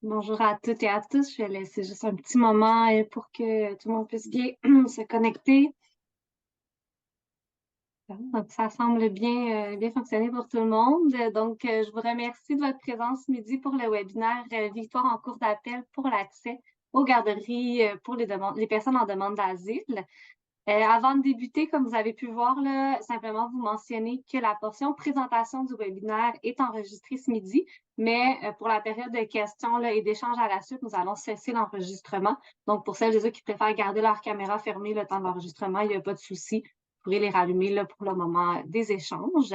Bonjour à toutes et à tous. Je vais laisser juste un petit moment pour que tout le monde puisse bien se connecter. Donc, ça semble bien fonctionner pour tout le monde. Je vous remercie de votre présence ce midi pour le webinaire Victoire en cours d'appel pour l'accès aux garderies pour les personnes en demande d'asile. Avant de débuter, comme vous avez pu voir, là, simplement vous mentionner que la portion présentation du webinaire est enregistrée ce midi, mais pour la période de questions là, et d'échanges à la suite, nous allons cesser l'enregistrement. Donc, pour celles et ceux qui préfèrent garder leur caméra fermée le temps de l'enregistrement, il n'y a pas de souci. Vous pourrez les rallumer là, pour le moment des échanges.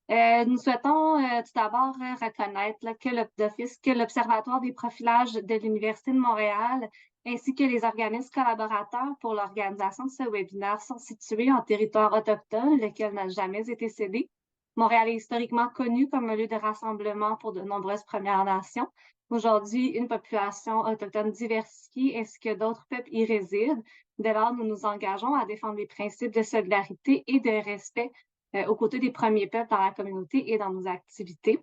Nous souhaitons tout d'abord reconnaître là, d'office que l'Observatoire des profilages de l'Université de Montréal ainsi que les organismes collaborateurs pour l'organisation de ce webinaire sont situés en territoire autochtone, lequel n'a jamais été cédé. Montréal est historiquement connu comme un lieu de rassemblement pour de nombreuses Premières Nations. Aujourd'hui, une population autochtone diversifiée ainsi que d'autres peuples y résident. Dès lors, nous nous engageons à défendre les principes de solidarité et de respect aux côtés des premiers peuples dans la communauté et dans nos activités.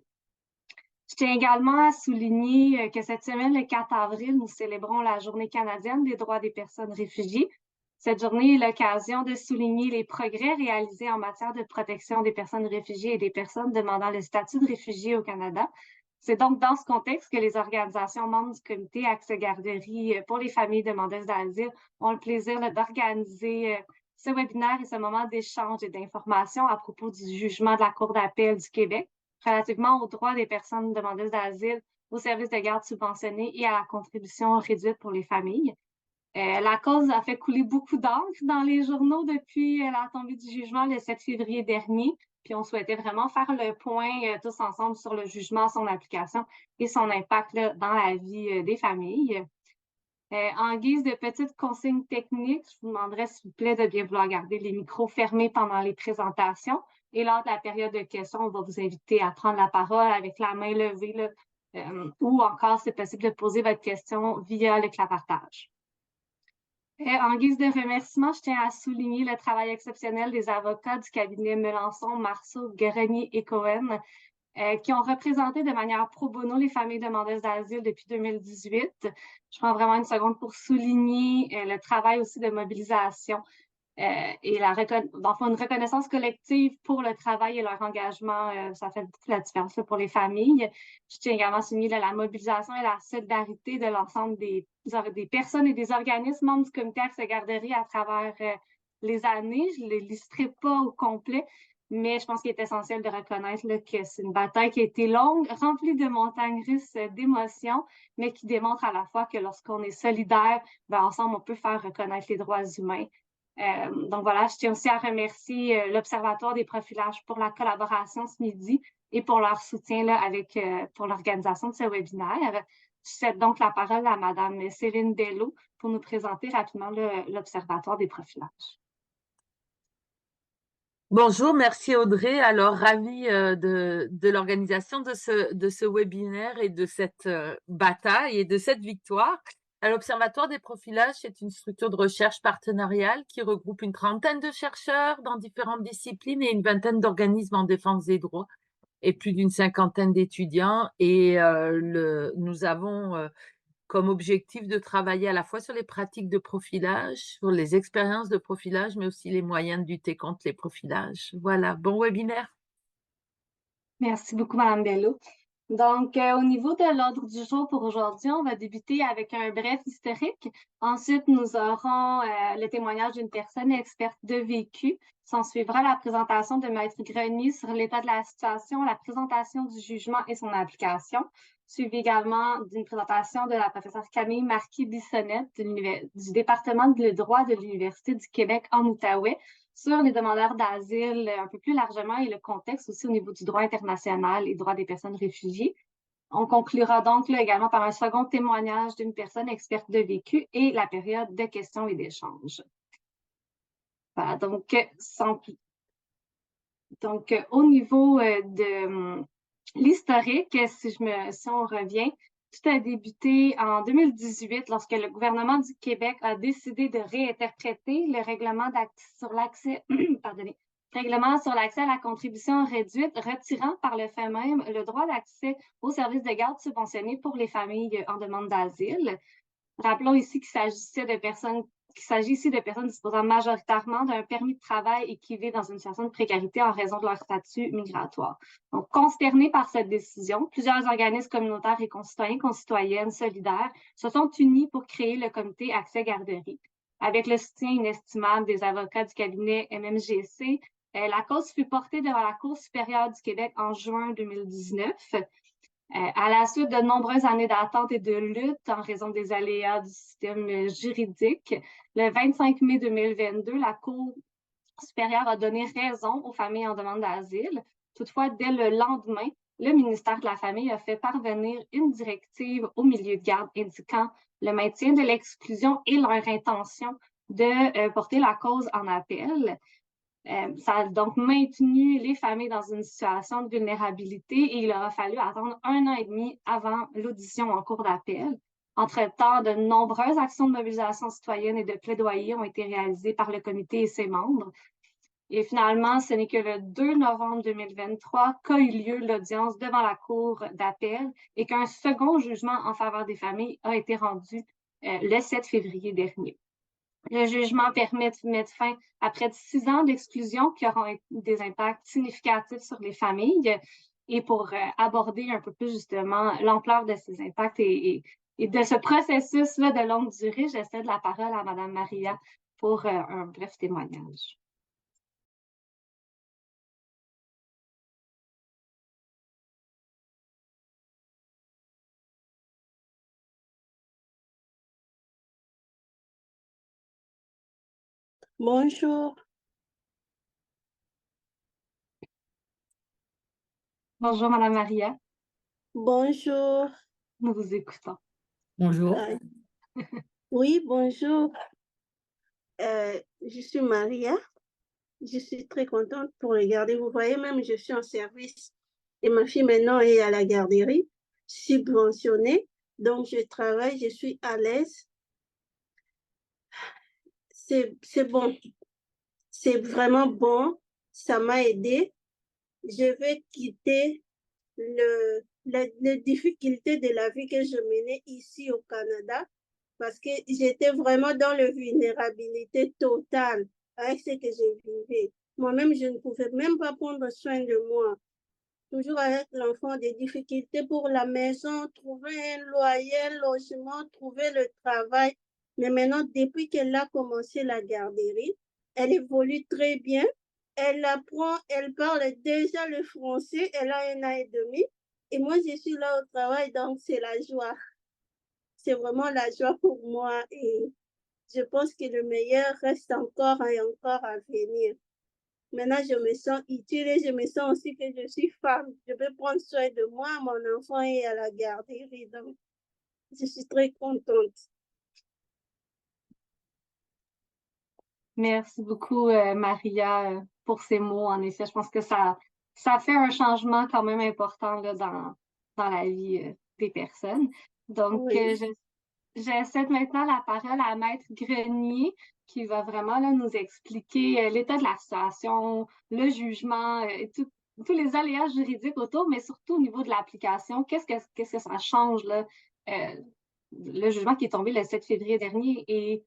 Je tiens également à souligner que cette semaine, le 4 avril, nous célébrons la Journée canadienne des droits des personnes réfugiées. Cette journée est l'occasion de souligner les progrès réalisés en matière de protection des personnes réfugiées et des personnes demandant le statut de réfugié au Canada. C'est donc dans ce contexte que les organisations membres du comité Accès Garderie pour les familles demandeuses d'asile ont le plaisir d'organiser ce webinaire et ce moment d'échange et d'information à propos du jugement de la Cour d'appel du Québec relativement aux droits des personnes demandeuses d'asile, aux services de garde subventionnés et à la contribution réduite pour les familles. La cause a fait couler beaucoup d'encre dans les journaux depuis la tombée du jugement le 7 février dernier. Puis on souhaitait vraiment faire le point tous ensemble sur le jugement, son application et son impact là, dans la vie des familles. En guise de petite consigne technique, je vous demanderais s'il vous plaît de bien vouloir garder les micros fermés pendant les présentations. Et lors de la période de questions, on va vous inviter à prendre la parole avec la main levée là, ou encore, c'est possible de poser votre question via le clapartage. En guise de remerciement, je tiens à souligner le travail exceptionnel des avocats du cabinet Melançon, Marceau, Grenier et Cohen, qui ont représenté de manière pro bono les familles demandeuses d'asile depuis 2018. Je prends vraiment une seconde pour souligner le travail aussi de mobilisation et dans le fond, une reconnaissance collective pour le travail et leur engagement. Ça fait beaucoup la différence là, pour les familles. Je tiens également à souligner là, la mobilisation et la solidarité de l'ensemble des personnes et des organismes membres du comité Accès Garderie à travers les années. Je ne les listerai pas au complet, mais je pense qu'il est essentiel de reconnaître là, que c'est une bataille qui a été longue, remplie de montagnes russes d'émotions, mais qui démontre à la fois que lorsqu'on est solidaire, ben, ensemble, on peut faire reconnaître les droits humains. Donc voilà, je tiens aussi à remercier l'Observatoire des profilages pour la collaboration ce midi et pour leur soutien là, pour l'organisation de ce webinaire. Je cède donc la parole à Madame Céline Bello pour nous présenter rapidement l'Observatoire des profilages. Bonjour, merci Audrey. Alors, ravie de l'organisation de ce webinaire et de cette bataille et de cette victoire. L'Observatoire des profilages, c'est une structure de recherche partenariale qui regroupe une trentaine de chercheurs dans différentes disciplines et une vingtaine d'organismes en défense des droits et plus d'une cinquantaine d'étudiants. Et nous avons comme objectif de travailler à la fois sur les pratiques de profilage, sur les expériences de profilage, mais aussi les moyens de lutter contre les profilages. Voilà, bon webinaire. Merci beaucoup, Madame Bello. Donc, au niveau de l'ordre du jour pour aujourd'hui, on va débuter avec un bref historique. Ensuite, nous aurons le témoignage d'une personne experte de vécu. S'en suivra la présentation de Maître Grenier sur l'état de la situation, la présentation du jugement et son application, suivi également d'une présentation de la professeure Camille Marquis-Bissonnette du département de droit de l'Université du Québec en Outaouais sur les demandeurs d'asile un peu plus largement et le contexte aussi au niveau du droit international et droit des personnes réfugiées. On conclura donc là, également par un second témoignage d'une personne experte de vécu et la période de questions et d'échanges. Voilà, au niveau de l'historique, si on revient, tout a débuté en 2018 lorsque le gouvernement du Québec a décidé de réinterpréter le règlement sur l'accès, pardonnez, règlement sur l'accès à la contribution réduite, retirant par le fait même le droit d'accès aux services de garde subventionnés pour les familles en demande d'asile. Rappelons ici qu'il s'agit ici de personnes disposant majoritairement d'un permis de travail et qui vivent dans une situation de précarité en raison de leur statut migratoire. Donc, consternés par cette décision, plusieurs organismes communautaires et concitoyennes solidaires se sont unis pour créer le comité Accès Garderie. Avec le soutien inestimable des avocats du cabinet MMGC, la cause fut portée devant la Cour supérieure du Québec en juin 2019. À la suite de nombreuses années d'attente et de lutte en raison des aléas du système juridique, le 25 mai 2022, la Cour supérieure a donné raison aux familles en demande d'asile. Toutefois, dès le lendemain, le ministère de la Famille a fait parvenir une directive au milieu de garde indiquant le maintien de l'exclusion et leur intention de porter la cause en appel. Ça a donc maintenu les familles dans une situation de vulnérabilité et il aura fallu attendre 1 an et demi avant l'audition en cours d'appel. Entre-temps, de nombreuses actions de mobilisation citoyenne et de plaidoyer ont été réalisées par le comité et ses membres. Et finalement, ce n'est que le 2 novembre 2023 qu'a eu lieu l'audience devant la Cour d'appel et qu'un second jugement en faveur des familles a été rendu le 7 février dernier. Le jugement permet de mettre fin à près de 6 ans d'exclusion qui auront des impacts significatifs sur les familles. Et pour aborder un peu plus justement l'ampleur de ces impacts et de ce processus-là de longue durée, je cède la parole à Mme Maria pour un bref témoignage. Bonjour, Bonjour, Mme Maria. bonjour. Nous vous écoutons. Bonjour. Oui, bonjour. Je suis Maria. Je suis très contente pour les garder. Vous voyez, même je suis en service et ma fille maintenant est à la garderie, subventionnée. Donc, je travaille, je suis à l'aise. C'est bon. C'est vraiment bon. Ça m'a aidé. Je vais quitter les difficultés de la vie que je menais ici au Canada parce que j'étais vraiment dans la vulnérabilité totale avec ce que je vivais. Moi-même, je ne pouvais même pas prendre soin de moi. Toujours avec l'enfant, des difficultés pour la maison, trouver un loyer, un logement, trouver le travail. Mais maintenant, depuis qu'elle a commencé la garderie, elle évolue très bien. Elle apprend, elle parle déjà le français, elle a 1 an et demi. Et moi, je suis là au travail, donc c'est la joie. C'est vraiment la joie pour moi et je pense que le meilleur reste encore et encore à venir. Maintenant, je me sens utile et je me sens aussi que je suis femme. Je peux prendre soin de moi, mon enfant est à la garderie, donc je suis très contente. Merci beaucoup, Maria, pour ces mots. En effet, je pense que ça fait un changement quand même important là, dans la vie des personnes. Donc, Oui. je cède maintenant la parole à Maître Grenier qui va vraiment là, nous expliquer l'état de la situation, le jugement, et tous les aléas juridiques autour, mais surtout au niveau de l'application. Qu'est-ce que ça change, là, le jugement qui est tombé le 7 février dernier et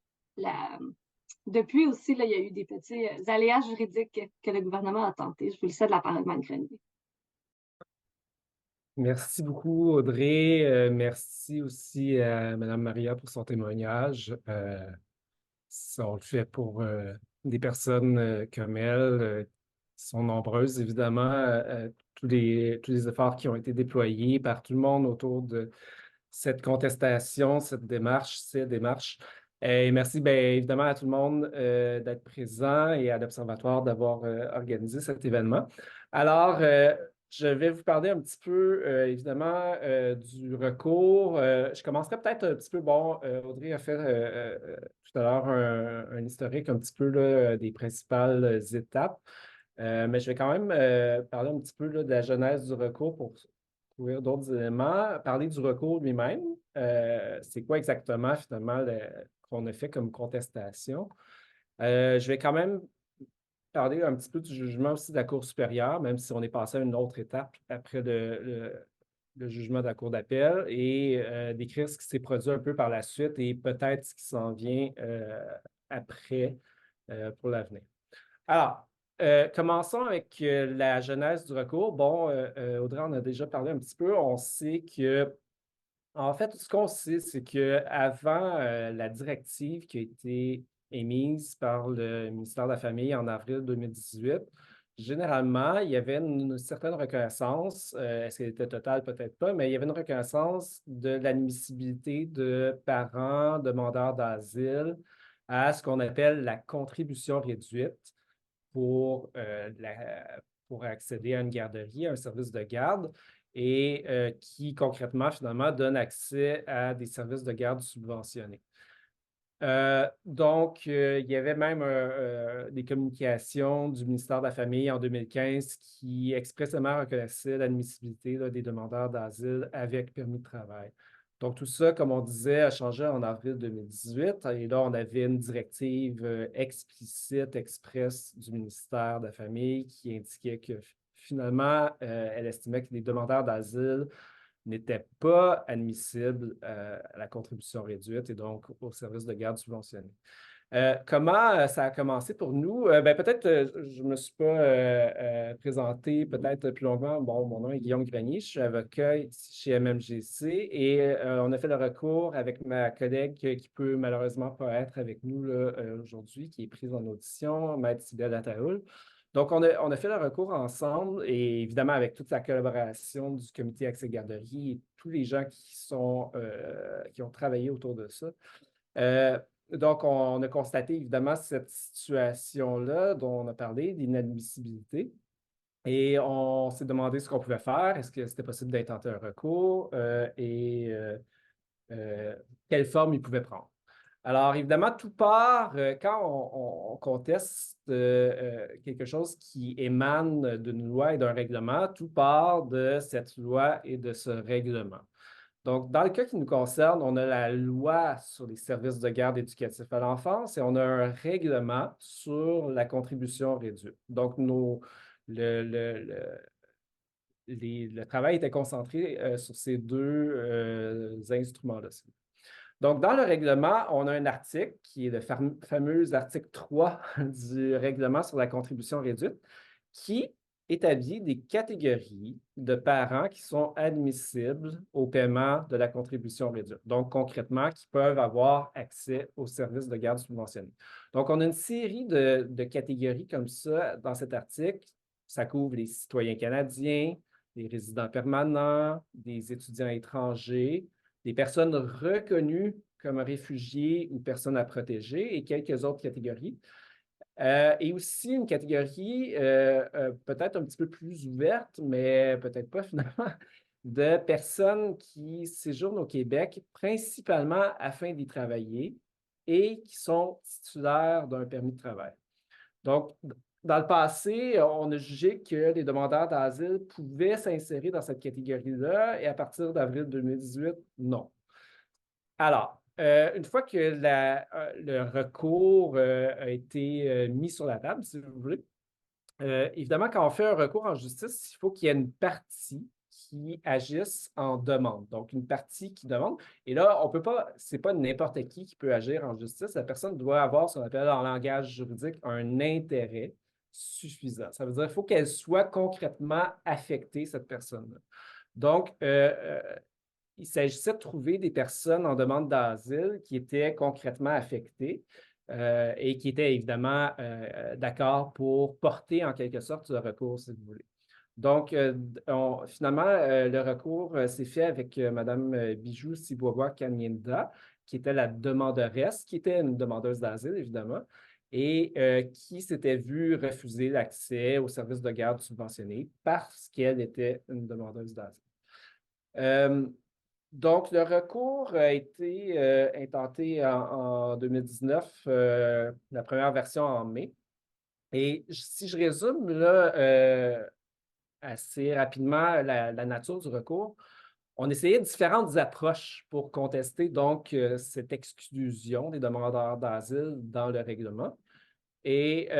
depuis aussi, là, il y a eu des petits aléas juridiques que le gouvernement a tenté. Je vous le cède la parole, Mme Grenier. Merci beaucoup, Audrey. Merci aussi à Mme Maria pour son témoignage. On le fait pour des personnes comme elle, qui sont nombreuses, évidemment. Tous les efforts qui ont été déployés par tout le monde autour de cette contestation, ces démarches. Et merci, bien évidemment, à tout le monde d'être présent et à l'Observatoire d'avoir organisé cet événement. Alors, je vais vous parler un petit peu, évidemment, du recours. Je commencerai peut-être un petit peu, bon, Audrey a fait tout à l'heure un historique un petit peu là, des principales étapes, mais je vais quand même parler un petit peu là, de la genèse du recours pour couvrir d'autres éléments, parler du recours lui-même. C'est quoi exactement, finalement, qu'on a fait comme contestation. Je vais quand même parler un petit peu du jugement aussi de la Cour supérieure, même si on est passé à une autre étape après le jugement de la Cour d'appel et décrire ce qui s'est produit un peu par la suite et peut-être ce qui s'en vient après pour l'avenir. Alors, commençons avec la genèse du recours. Bon, Audrey en a déjà parlé un petit peu. On sait que, en fait, ce qu'on sait, c'est qu'avant la directive qui a été émise par le ministère de la Famille en avril 2018, généralement, il y avait une certaine reconnaissance, est-ce qu'elle était totale, peut-être pas, mais il y avait une reconnaissance de l'admissibilité de parents demandeurs d'asile à ce qu'on appelle la contribution réduite pour, pour accéder à une garderie, à un service de garde, et qui concrètement, finalement, donne accès à des services de garde subventionnés. Donc, il y avait même des communications du ministère de la Famille en 2015 qui expressément reconnaissaient l'admissibilité des demandeurs d'asile avec permis de travail. Donc, tout ça, comme on disait, a changé en avril 2018. Et là, on avait une directive explicite, express du ministère de la Famille qui indiquait que finalement, elle estimait que les demandeurs d'asile n'étaient pas admissibles à la contribution réduite et donc au service de garde subventionné. Comment ça a commencé pour nous? Peut-être je ne me suis pas présenté peut-être plus longuement. Bon, mon nom est Guillaume Grenier, je suis avocat ici chez MMGC et on a fait le recours avec ma collègue qui peut malheureusement pas être avec nous aujourd'hui, qui est prise en audition, Maître Sybille Ataoul. Donc, on a fait le recours ensemble et évidemment avec toute la collaboration du comité Accès Garderie et tous les gens qui ont travaillé autour de ça. Donc, on a constaté évidemment cette situation-là dont on a parlé, d'inadmissibilité. Et on s'est demandé ce qu'on pouvait faire. Est-ce que c'était possible d'intenter un recours et quelle forme il pouvait prendre? Alors, évidemment, tout part quand on conteste quelque chose qui émane d'une loi et d'un règlement, tout part de cette loi et de ce règlement. Donc, dans le cas qui nous concerne, on a la loi sur les services de garde éducatifs à l'enfance et on a un règlement sur la contribution réduite. Donc, le travail était concentré sur ces deux instruments-là. Donc, dans le règlement, on a un article qui est le fameux article 3 du règlement sur la contribution réduite qui établit des catégories de parents qui sont admissibles au paiement de la contribution réduite. Donc, concrètement, qui peuvent avoir accès aux services de garde subventionnés. Donc, on a une série de catégories comme ça dans cet article. Ça couvre les citoyens canadiens, les résidents permanents, des étudiants étrangers, des personnes reconnues comme réfugiés ou personnes à protéger et quelques autres catégories. Et aussi une catégorie peut-être un petit peu plus ouverte, mais peut-être pas finalement, de personnes qui séjournent au Québec principalement afin d'y travailler et qui sont titulaires d'un permis de travail. Donc, dans le passé, on a jugé que les demandeurs d'asile pouvaient s'insérer dans cette catégorie-là et à partir d'avril 2018, non. Alors, une fois que le recours a été mis sur la table, si vous voulez, évidemment, quand on fait un recours en justice, il faut qu'il y ait une partie qui agisse en demande. Donc, une partie qui demande. Et là, on peut pas, c'est pas n'importe qui peut agir en justice. La personne doit avoir ce qu'on appelle en langage juridique un intérêt suffisant. Ça veut dire qu'il faut qu'elle soit concrètement affectée, cette personne-là. Donc, il s'agissait de trouver des personnes en demande d'asile qui étaient concrètement affectées et qui étaient évidemment d'accord pour porter en quelque sorte ce recours, si vous voulez. Donc, finalement, le recours s'est fait avec Mme Bijou Sibowa-Kanyinda, qui était la demanderesse, qui était une demandeuse d'asile, évidemment, et qui s'était vue refuser l'accès aux services de garde subventionnés parce qu'elle était une demandeuse d'asile. Donc, le recours a été intenté en 2019, la première version en mai. Et si je résume là, assez rapidement la nature du recours, on essayait différentes approches pour contester donc cette exclusion des demandeurs d'asile dans le règlement. Et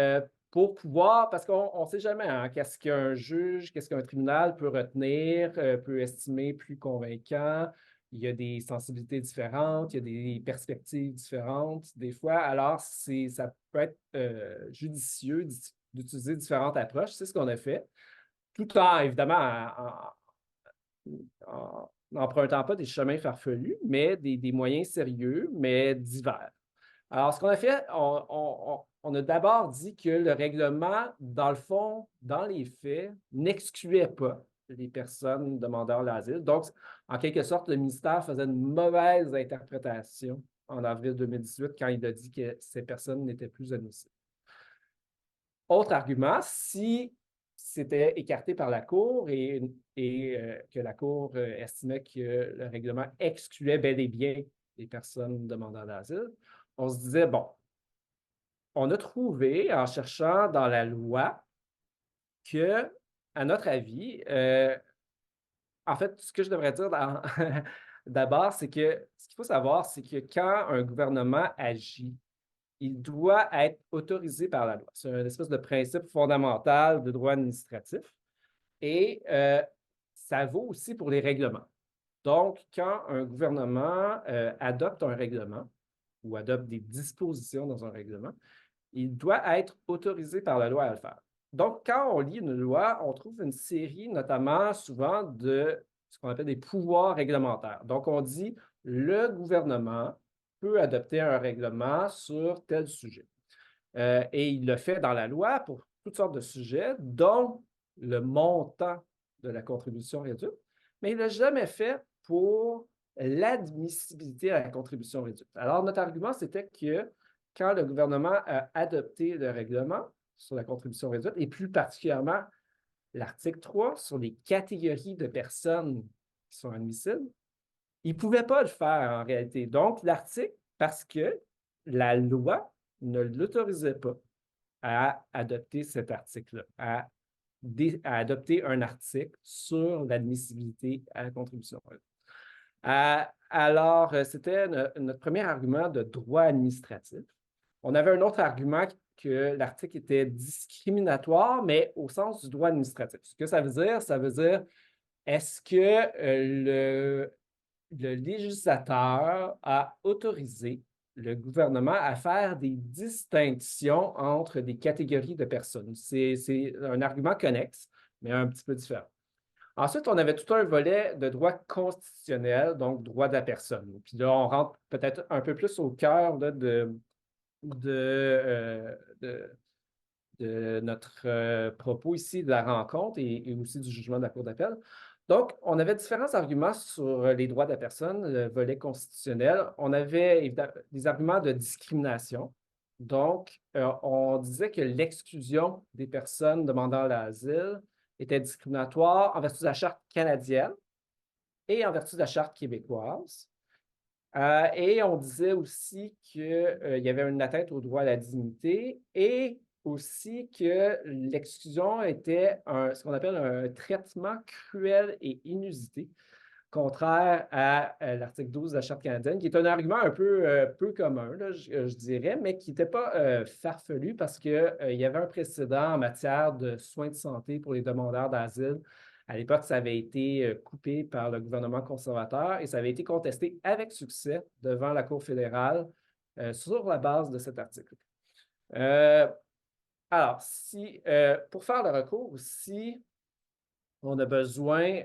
pour pouvoir, parce qu'on ne sait jamais qu'est-ce qu'un juge, qu'est-ce qu'un tribunal peut retenir, peut estimer plus convaincant. Il y a des sensibilités différentes, il y a des perspectives différentes des fois. Alors, ça peut être judicieux d'utiliser différentes approches. C'est ce qu'on a fait, tout en, évidemment, en n'empruntant pas des chemins farfelus, mais des moyens sérieux, mais divers. Alors, ce qu'on a fait, on a d'abord dit que le règlement, dans le fond, dans les faits, n'excluait pas les personnes demandeurs d'asile. Donc, en quelque sorte, le ministère faisait une mauvaise interprétation en avril 2018 quand il a dit que ces personnes n'étaient plus admissibles. Autre argument, si c'était écarté par la Cour et que la Cour estimait que le règlement excluait bel et bien les personnes demandant d'asile, on se disait, bon, on a trouvé en cherchant dans la loi que, à notre avis, en fait, ce que je devrais dire d'abord, c'est que ce qu'il faut savoir, c'est que quand un gouvernement agit, il doit être autorisé par la loi. C'est une espèce de principe fondamental de droit administratif. Et ça vaut aussi pour les règlements. Donc, quand un gouvernement adopte un règlement ou adopte des dispositions dans un règlement, il doit être autorisé par la loi à le faire. Donc, quand on lit une loi, on trouve une série, notamment souvent, de ce qu'on appelle des pouvoirs réglementaires. Donc, on dit le gouvernement peut adopter un règlement sur tel sujet. Et il le fait dans la loi pour toutes sortes de sujets, dont le montant de la contribution réduite, mais il ne l'a jamais fait pour l'admissibilité à la contribution réduite. Alors, notre argument, c'était que quand le gouvernement a adopté le règlement sur la contribution réduite, et plus particulièrement l'article 3 sur les catégories de personnes qui sont admissibles, il ne pouvait pas le faire en réalité. Donc, l'article, parce que la loi ne l'autorisait pas à adopter cet article-là, à adopter un article sur l'admissibilité à la contribution. Alors, c'était notre premier argument de droit administratif. On avait un autre argument que l'article était discriminatoire, mais au sens du droit administratif. Ce que ça veut dire, est-ce que le législateur a autorisé le gouvernement à faire des distinctions entre des catégories de personnes? C'est un argument connexe, mais un petit peu différent. Ensuite, on avait tout un volet de droit constitutionnel, donc droit de la personne. Puis là, on rentre peut-être un peu plus au cœur là, de notre propos ici de la rencontre et aussi du jugement de la Cour d'appel. Donc, on avait différents arguments sur les droits de la personne, le volet constitutionnel. On avait évidemment des arguments de discrimination. Donc, on disait que l'exclusion des personnes demandant l'asile était discriminatoire en vertu de la Charte canadienne et en vertu de la Charte québécoise. Et on disait aussi qu'il y avait une atteinte au droit à la dignité et aussi que l'exclusion était ce qu'on appelle un traitement cruel et inusité, contraire à l'article 12 de la Charte canadienne, qui est un argument un peu commun, là, je dirais, mais qui n'était pas farfelu parce qu'il y avait un précédent en matière de soins de santé pour les demandeurs d'asile. À l'époque, ça avait été coupé par le gouvernement conservateur et ça avait été contesté avec succès devant la Cour fédérale sur la base de cet article. Alors, pour faire le recours, si on a besoin,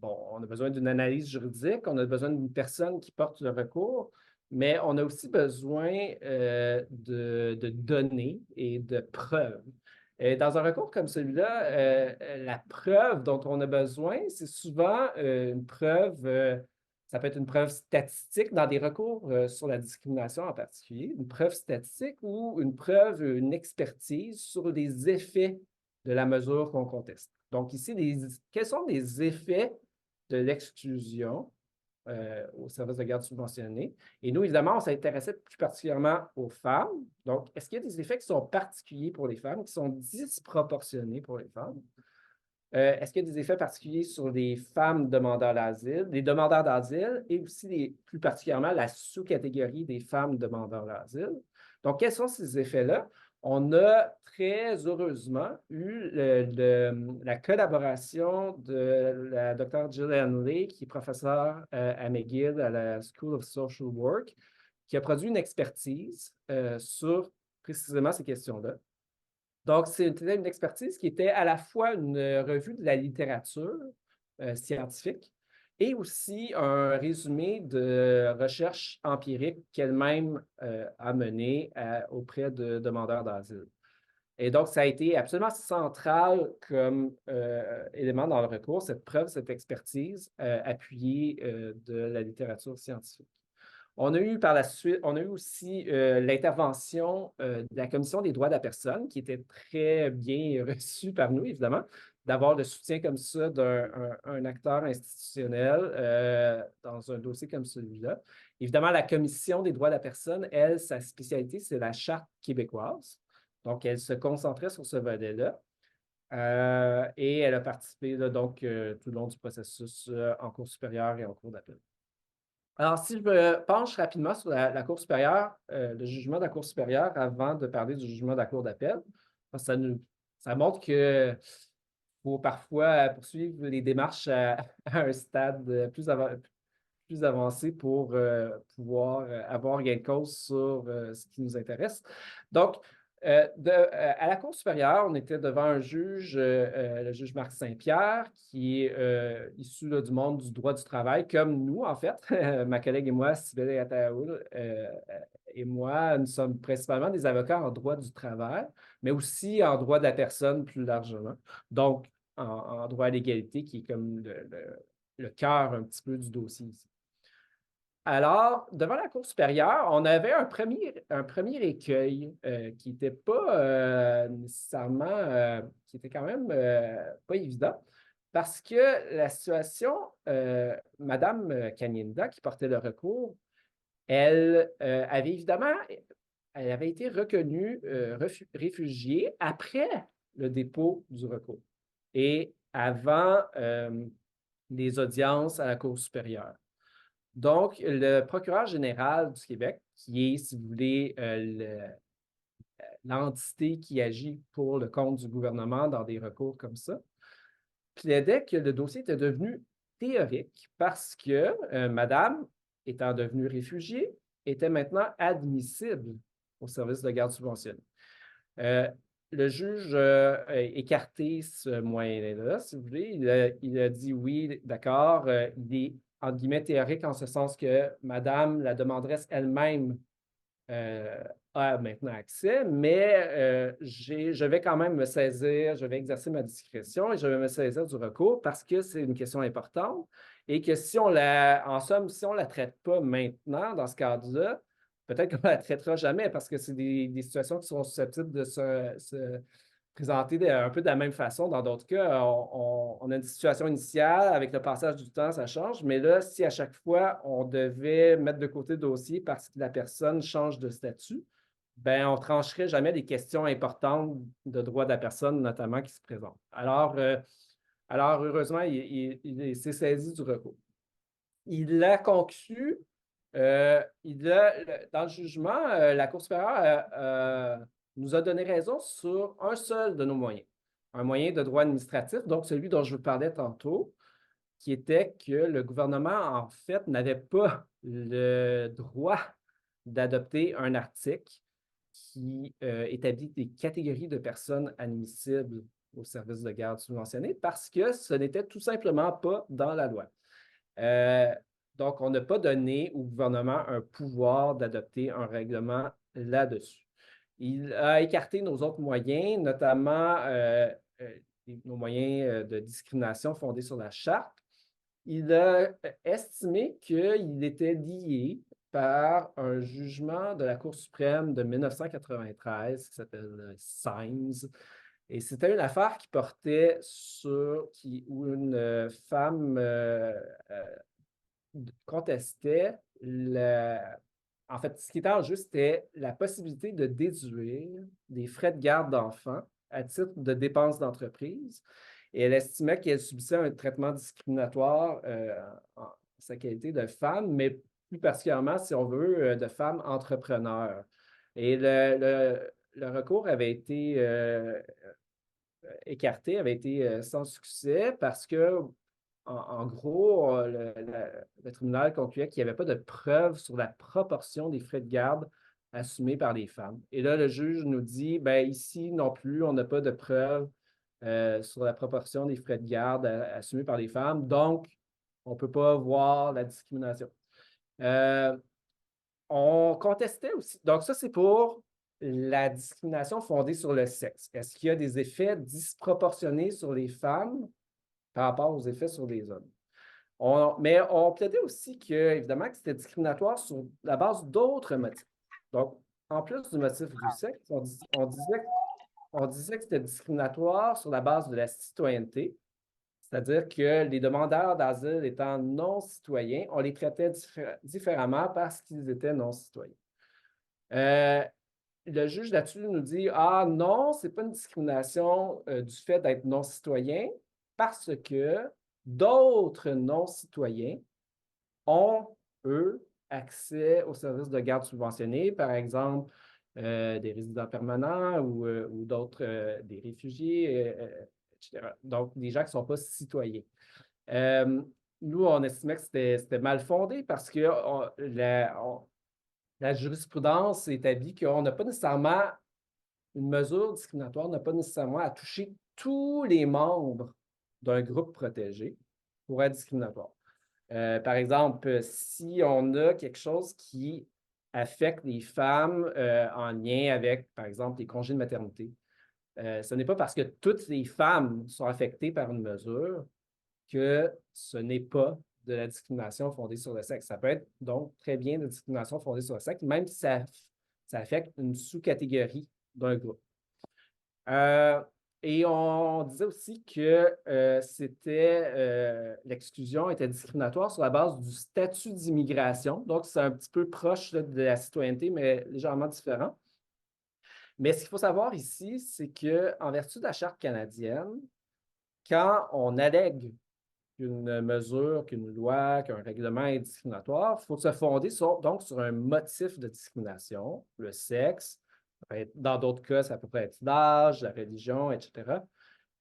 on a besoin d'une analyse juridique, on a besoin d'une personne qui porte le recours, mais on a aussi besoin de données et de preuves. Dans un recours comme celui-là, la preuve dont on a besoin, c'est souvent une preuve, ça peut être une preuve statistique dans des recours sur la discrimination en particulier, une preuve statistique ou une preuve, une expertise sur les effets de la mesure qu'on conteste. Donc ici, quels sont les effets de l'exclusion au service de garde subventionné? Et nous, évidemment, on s'intéressait plus particulièrement aux femmes. Donc, est-ce qu'il y a des effets qui sont particuliers pour les femmes, qui sont disproportionnés pour les femmes? Est-ce qu'il y a des effets particuliers sur les femmes demandeurs d'asile, les demandeurs d'asile et aussi plus particulièrement la sous-catégorie des femmes demandeurs d'asile? Donc, quels sont ces effets-là? On a très heureusement eu la collaboration de la Dr. Gillian Lee, qui est professeure à McGill à la School of Social Work, qui a produit une expertise sur précisément ces questions-là. Donc, c'était une expertise qui était à la fois une revue de la littérature scientifique et aussi un résumé de recherches empiriques qu'elle-même a menées auprès de demandeurs d'asile. Et donc, ça a été absolument central comme élément dans le recours, cette preuve, cette expertise appuyée de la littérature scientifique. On a eu par la suite, on a eu aussi l'intervention de la Commission des droits de la personne, qui était très bien reçue par nous, évidemment, d'avoir le soutien comme ça d'un acteur institutionnel dans un dossier comme celui-là. Évidemment, la Commission des droits de la personne, elle, sa spécialité, c'est la Charte québécoise. Donc, elle se concentrait sur ce volet-là. Et elle a participé là, donc tout le long du processus en cours supérieur et en cours d'appel. Alors, si je me penche rapidement sur la Cour supérieure, le jugement de la Cour supérieure, avant de parler du jugement de la Cour d'appel, ça montre qu'il faut parfois poursuivre les démarches à un stade plus avancé pour pouvoir avoir gain de cause sur ce qui nous intéresse. Donc, à la Cour supérieure, on était devant un juge, le juge Marc Saint-Pierre, qui est issu là, du monde du droit du travail, comme nous, en fait. Ma collègue et moi, Sybille Ataoul, et moi, nous sommes principalement des avocats en droit du travail, mais aussi en droit de la personne plus largement. Donc, en droit à l'égalité, qui est comme le cœur un petit peu du dossier ici. Alors, devant la Cour supérieure, on avait un premier écueil qui n'était pas nécessairement, qui était quand même pas évident, parce que la situation, Mme Kanyinda, qui portait le recours, elle avait évidemment, elle avait été reconnue réfugiée après le dépôt du recours et avant les audiences à la Cour supérieure. Donc, le procureur général du Québec, qui est, si vous voulez, l'entité qui agit pour le compte du gouvernement dans des recours comme ça, plaidait que le dossier était devenu théorique parce que Madame, étant devenue réfugiée, était maintenant admissible au service de garde subventionnée. Le juge a écarté ce moyen-là, si vous voulez. Il a dit oui, d'accord, il est entre guillemets théorique en ce sens que Madame, la demanderesse elle-même, a maintenant accès, mais je vais quand même me saisir, je vais exercer ma discrétion et je vais me saisir du recours parce que c'est une question importante et que si on en somme, si on ne la traite pas maintenant dans ce cadre-là, peut-être qu'on ne la traitera jamais parce que c'est des situations qui sont susceptibles de se présenter un peu de la même façon. Dans d'autres cas, on a une situation initiale, avec le passage du temps, ça change, mais là, si à chaque fois, on devait mettre de côté le dossier parce que la personne change de statut, ben, on ne trancherait jamais des questions importantes de droit de la personne, notamment, qui se présentent. Alors heureusement, il s'est saisi du recours. Il a conclu, dans le jugement, la Cour supérieure nous a donné raison sur un seul de nos moyens, un moyen de droit administratif, donc celui dont je vous parlais tantôt, qui était que le gouvernement, en fait, n'avait pas le droit d'adopter un article qui établit des catégories de personnes admissibles au service de garde subventionné parce que ce n'était tout simplement pas dans la loi. Donc, on n'a pas donné au gouvernement un pouvoir d'adopter un règlement là-dessus. Il a écarté nos autres moyens, notamment nos moyens de discrimination fondés sur la charte. Il a estimé qu'il était lié par un jugement de la Cour suprême de 1993 qui s'appelle Symes. Et c'était une affaire qui portait où une femme contestait en fait, ce qui était en jeu, c'était la possibilité de déduire des frais de garde d'enfants à titre de dépenses d'entreprise. Et elle estimait qu'elle subissait un traitement discriminatoire en sa qualité de femme, mais plus particulièrement, si on veut, de femme entrepreneur. Et le recours avait été écarté, avait été sans succès parce que, en gros, le tribunal concluait qu'il n'y avait pas de preuve sur la proportion des frais de garde assumés par les femmes. Et là, le juge nous dit, ben ici non plus, on n'a pas de preuve sur la proportion des frais de garde assumés par les femmes, donc on ne peut pas voir la discrimination. On contestait aussi. Donc, ça, c'est pour la discrimination fondée sur le sexe. Est-ce qu'il y a des effets disproportionnés sur les femmes par rapport aux effets sur les hommes? Mais on plaidait aussi que, évidemment, que c'était discriminatoire sur la base d'autres motifs. Donc, en plus du motif du sexe, on disait que c'était discriminatoire sur la base de la citoyenneté, c'est-à-dire que les demandeurs d'asile étant non-citoyens, on les traitait différemment parce qu'ils étaient non-citoyens. Le juge là-dessus nous dit, ah non, ce n'est pas une discrimination du fait d'être non-citoyen parce que d'autres non-citoyens ont, eux, accès aux services de garde subventionnés, par exemple, des résidents permanents ou d'autres, des réfugiés, etc. Donc, des gens qui ne sont pas citoyens. Nous, on estimait que c'était mal fondé parce que la jurisprudence établit qu'on n'a pas nécessairement, une mesure discriminatoire n'a pas nécessairement à toucher tous les membres d'un groupe protégé pour être discriminatoire. Par exemple, si on a quelque chose qui affecte les femmes en lien avec, par exemple, les congés de maternité, ce n'est pas parce que toutes les femmes sont affectées par une mesure que ce n'est pas de la discrimination fondée sur le sexe. Ça peut être donc très bien de la discrimination fondée sur le sexe, même si ça affecte une sous-catégorie d'un groupe. Et on disait aussi que l'exclusion était discriminatoire sur la base du statut d'immigration. Donc, c'est un petit peu proche là, de la citoyenneté, mais légèrement différent. Mais ce qu'il faut savoir ici, c'est qu'en vertu de la Charte canadienne, quand on allègue qu'une mesure, qu'une loi, qu'un règlement est discriminatoire, il faut se fonder donc sur un motif de discrimination, le sexe. Dans d'autres cas, ça peut être l'âge, la religion, etc.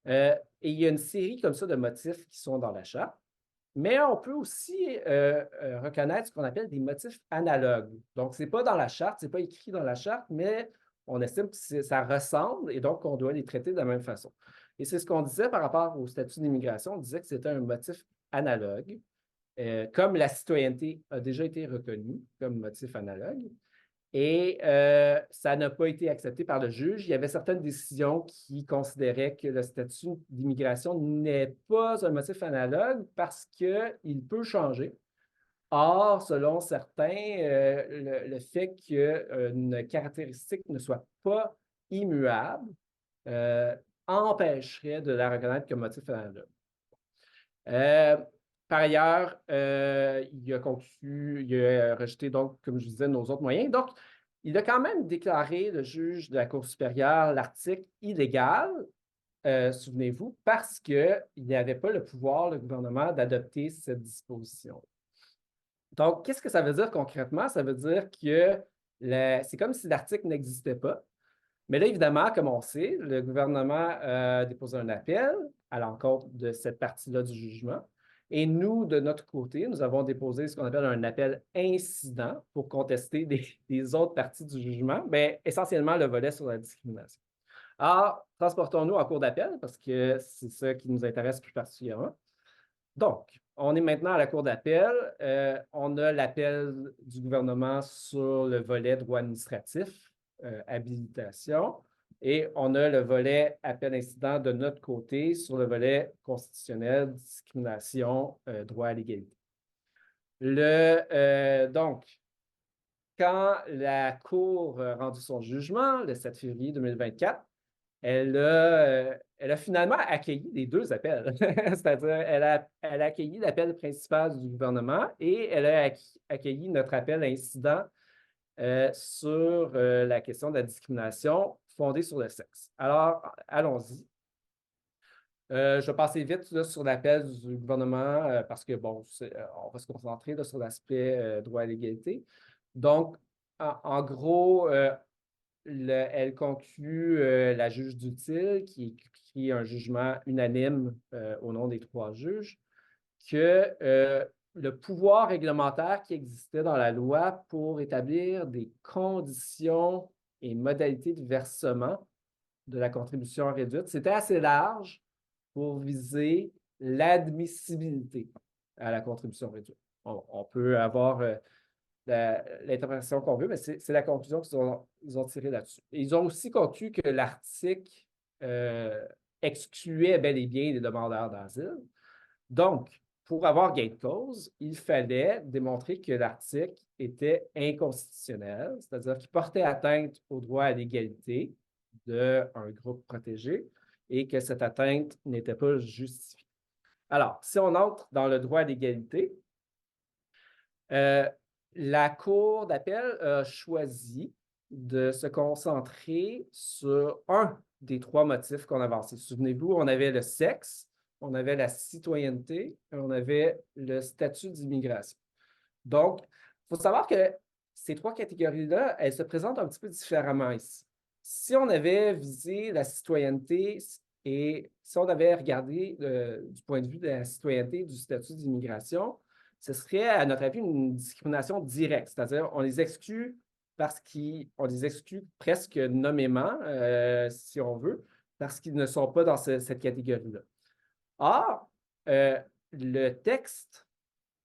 Et il y a une série comme ça de motifs qui sont dans la Charte. Mais on peut aussi reconnaître ce qu'on appelle des motifs analogues. Donc, ce n'est pas dans la Charte, ce n'est pas écrit dans la Charte, mais on estime que ça ressemble et donc on doit les traiter de la même façon. Et c'est ce qu'on disait par rapport au statut d'immigration. On disait que c'était un motif analogue, comme la citoyenneté a déjà été reconnue comme motif analogue. Et ça n'a pas été accepté par le juge. Il y avait certaines décisions qui considéraient que le statut d'immigration n'est pas un motif analogue parce qu'il peut changer. Or, selon certains, le fait qu'une caractéristique ne soit pas immuable empêcherait de la reconnaître comme motif analogue. Par ailleurs, il a rejeté, donc, comme je disais, nos autres moyens. Donc, il a quand même déclaré, le juge de la Cour supérieure, l'article illégal, souvenez-vous, parce qu'il n'avait pas le pouvoir, le gouvernement, d'adopter cette disposition. Donc, qu'est-ce que ça veut dire concrètement? Ça veut dire que c'est comme si l'article n'existait pas. Mais là, évidemment, comme on sait, le gouvernement a déposé un appel à l'encontre de cette partie-là du jugement. Et nous, de notre côté, nous avons déposé ce qu'on appelle un appel incident pour contester des autres parties du jugement, mais essentiellement le volet sur la discrimination. Alors, transportons-nous en cours d'appel parce que c'est ça qui nous intéresse plus particulièrement. Donc, on est maintenant à la cour d'appel. On a l'appel du gouvernement sur le volet droit administratif, habilitation, et on a le volet appel incident de notre côté sur le volet constitutionnel, discrimination, droit à l'égalité. Donc, quand la Cour a rendu son jugement, le 7 février 2024, elle a finalement accueilli les deux appels. C'est-à-dire, elle a accueilli l'appel principal du gouvernement et elle a accueilli notre appel incident sur la question de la discrimination fondée sur le sexe. Alors, allons-y. Je vais passer vite là, sur l'appel du gouvernement parce que, bon, on va se concentrer là, sur l'aspect droit à l'égalité. Donc, en gros, elle conclut la juge d'utile, qui écrit un jugement unanime au nom des 3 juges, que le pouvoir réglementaire qui existait dans la loi pour établir des conditions et modalités de versement de la contribution réduite, c'était assez large pour viser l'admissibilité à la contribution réduite. On peut avoir l'interprétation qu'on veut, mais c'est la conclusion qu'ils ont tirée là-dessus. Et ils ont aussi conclu que l'article excluait bel et bien les demandeurs d'asile. Donc, pour avoir gain de cause, il fallait démontrer que l'article était inconstitutionnel, c'est-à-dire qu'il portait atteinte au droit à l'égalité d'un groupe protégé et que cette atteinte n'était pas justifiée. Alors, si on entre dans le droit à l'égalité, la Cour d'appel a choisi de se concentrer sur un des 3 motifs qu'on avançait. Souvenez-vous, on avait le sexe, on avait la citoyenneté et on avait le statut d'immigration. Donc, il faut savoir que ces 3 catégories-là, elles se présentent un petit peu différemment ici. Si on avait visé la citoyenneté et si on avait regardé du point de vue de la citoyenneté du statut d'immigration, ce serait, à notre avis, une discrimination directe, c'est-à-dire on les exclut on les exclut presque nommément, si on veut, parce qu'ils ne sont pas dans cette catégorie-là. Or, le texte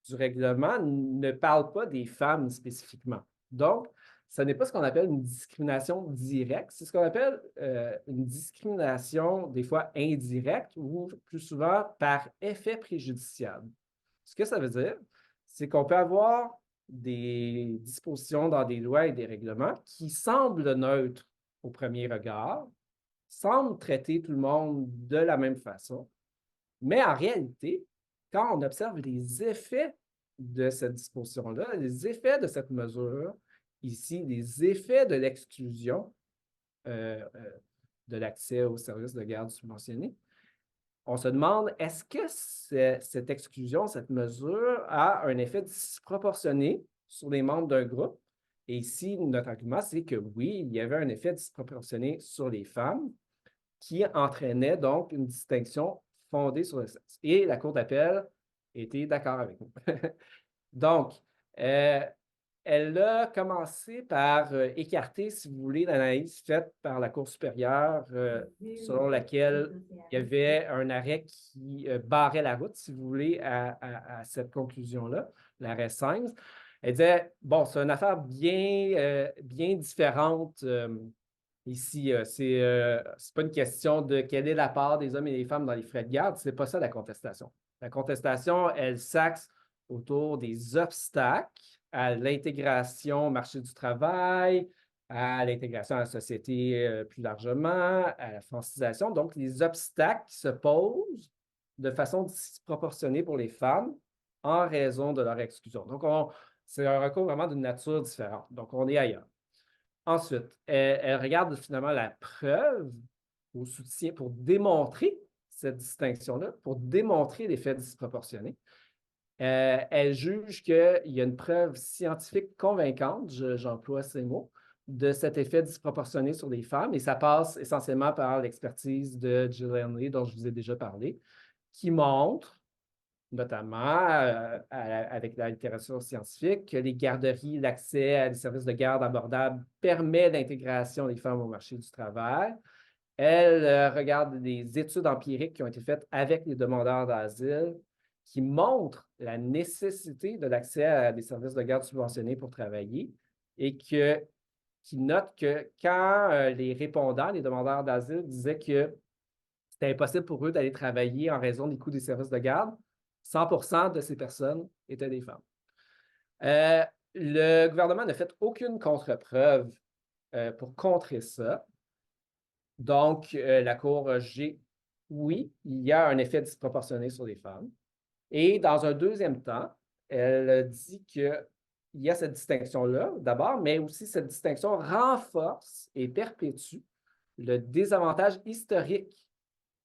du règlement ne parle pas des femmes spécifiquement. Donc, ce n'est pas ce qu'on appelle une discrimination directe, c'est ce qu'on appelle une discrimination des fois indirecte ou plus souvent par effet préjudiciable. Ce que ça veut dire, c'est qu'on peut avoir des dispositions dans des lois et des règlements qui semblent neutres au premier regard, semblent traiter tout le monde de la même façon, mais en réalité, quand on observe les effets de cette disposition-là, les effets de cette mesure, ici, les effets de l'exclusion de l'accès aux services de garde subventionnés, on se demande, est-ce que cette exclusion, cette mesure a un effet disproportionné sur les membres d'un groupe? Et ici, notre argument, c'est que oui, il y avait un effet disproportionné sur les femmes qui entraînait donc une distinction fondée sur le sexe. Et la Cour d'appel était d'accord avec nous. Donc, elle a commencé par écarter, si vous voulez, l'analyse faite par la Cour supérieure selon laquelle il y avait un arrêt qui barrait la route, si vous voulez, à cette conclusion-là, l'arrêt Symes. Elle disait, bon, c'est une affaire bien différente. Ici, c'est pas une question de quelle est la part des hommes et des femmes dans les frais de garde, c'est pas ça la contestation. La contestation, elle s'axe autour des obstacles à l'intégration au marché du travail, à l'intégration à la société plus largement, à la francisation. Donc, les obstacles qui se posent de façon disproportionnée pour les femmes en raison de leur exclusion. Donc, c'est un recours vraiment d'une nature différente. Donc, on est ailleurs. Ensuite, elle regarde finalement la preuve au soutien pour démontrer cette distinction-là, pour démontrer l'effet disproportionné. Elle juge qu'il y a une preuve scientifique convaincante, j'emploie ces mots, de cet effet disproportionné sur les femmes, et ça passe essentiellement par l'expertise de Jill Henley, dont je vous ai déjà parlé, qui montre, notamment avec la littérature scientifique, que les garderies, l'accès à des services de garde abordables permet l'intégration des femmes au marché du travail. Elle regarde des études empiriques qui ont été faites avec les demandeurs d'asile qui montrent la nécessité de l'accès à des services de garde subventionnés pour travailler et qui note que quand les répondants, les demandeurs d'asile, disaient que c'était impossible pour eux d'aller travailler en raison des coûts des services de garde, 100% de ces personnes étaient des femmes. Le gouvernement n'a fait aucune contre-preuve pour contrer ça. Donc, la Cour a jugé, oui, il y a un effet disproportionné sur les femmes. Et dans un deuxième temps, elle dit qu'il y a cette distinction-là, d'abord, mais aussi cette distinction renforce et perpétue le désavantage historique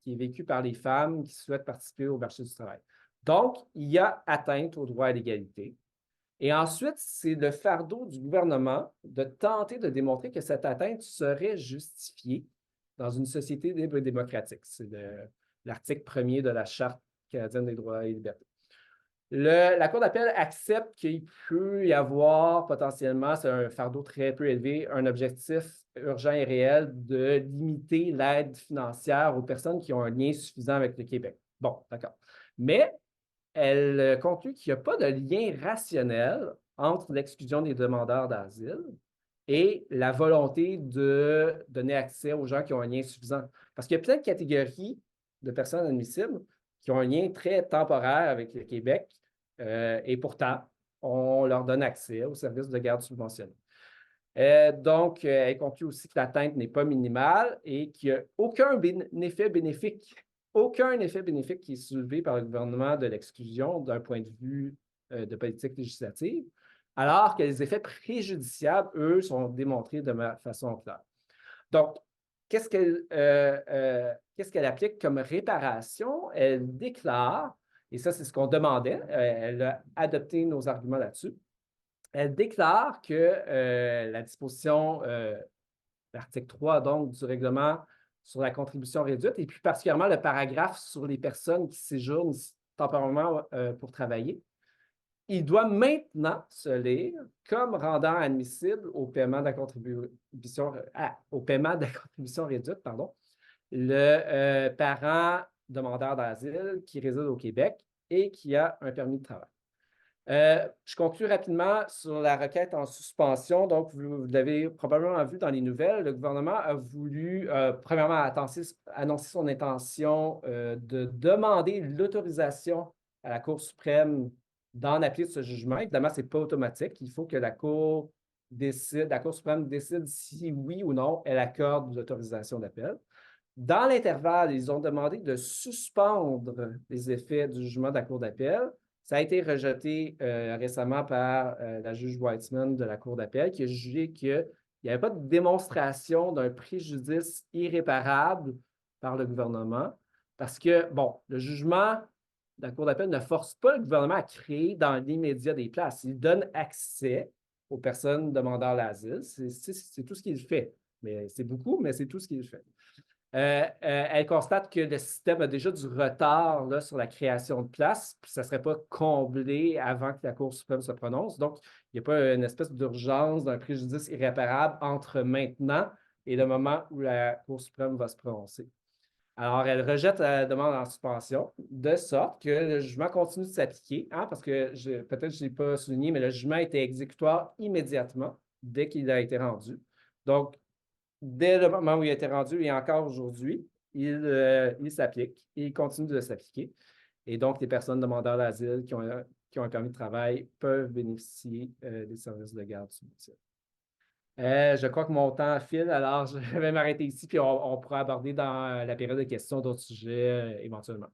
qui est vécu par les femmes qui souhaitent participer au marché du travail. Donc, il y a atteinte au droit à l'égalité. Et ensuite, c'est le fardeau du gouvernement de tenter de démontrer que cette atteinte serait justifiée dans une société libre et démocratique. C'est l'article 1er de la Charte canadienne des droits et libertés. La Cour d'appel accepte qu'il peut y avoir potentiellement, c'est un fardeau très peu élevé, un objectif urgent et réel de limiter l'aide financière aux personnes qui ont un lien suffisant avec le Québec. Bon, d'accord. Mais elle conclut qu'il n'y a pas de lien rationnel entre l'exclusion des demandeurs d'asile et la volonté de donner accès aux gens qui ont un lien suffisant. Parce qu'il y a plein de catégories de personnes admissibles qui ont un lien très temporaire avec le Québec et pourtant, on leur donne accès aux services de garde subventionnés. Donc, elle conclut aussi que l'atteinte n'est pas minimale et qu'il n'y a aucun effet bénéfique qui est soulevé par le gouvernement de l'exclusion d'un point de vue de politique législative, alors que les effets préjudiciables, eux, sont démontrés de façon claire. Donc, qu'est-ce qu'elle applique comme réparation? Elle déclare, et ça, c'est ce qu'on demandait, elle a adopté nos arguments là-dessus, elle déclare que la disposition, l'article 3 donc, du règlement sur la contribution réduite, et puis particulièrement le paragraphe sur les personnes qui séjournent temporairement pour travailler, il doit maintenant se lire comme rendant admissible au paiement de la contribution, réduite, le parent demandeur d'asile qui réside au Québec et qui a un permis de travail. Je conclue rapidement sur la requête en suspension. Donc, vous l'avez probablement vu dans les nouvelles, le gouvernement a voulu, premièrement, annoncer son intention de demander l'autorisation à la Cour suprême d'en appeler ce jugement. Évidemment, ce n'est pas automatique. Il faut que la Cour suprême décide si oui ou non elle accorde l'autorisation d'appel. Dans l'intervalle, ils ont demandé de suspendre les effets du jugement de la Cour d'appel. Ça a été rejeté récemment par la juge Weitzman de la Cour d'appel qui a jugé qu'il n'y avait pas de démonstration d'un préjudice irréparable par le gouvernement parce que, bon, le jugement de la Cour d'appel ne force pas le gouvernement à créer dans l'immédiat des places. Il donne accès aux personnes demandant l'asile. C'est tout ce qu'il fait. Mais c'est beaucoup, mais c'est tout ce qu'il fait. Elle constate que le système a déjà du retard là, sur la création de places, puis ça ne serait pas comblé avant que la Cour suprême se prononce. Donc, il n'y a pas une espèce d'urgence, d'un préjudice irréparable entre maintenant et le moment où la Cour suprême va se prononcer. Alors, elle rejette la demande en suspension, de sorte que le jugement continue de s'appliquer, hein, parce que peut-être que je ne l'ai pas souligné, mais le jugement était exécutoire immédiatement dès qu'il a été rendu. Donc, dès le moment où il a été rendu et encore aujourd'hui, il s'applique et il continue de s'appliquer. Et donc, les personnes demandeurs d'asile qui ont un permis de travail peuvent bénéficier des services de garde subventionnés. Je crois que mon temps file, alors je vais m'arrêter ici, puis on pourra aborder dans la période de questions d'autres sujets éventuellement.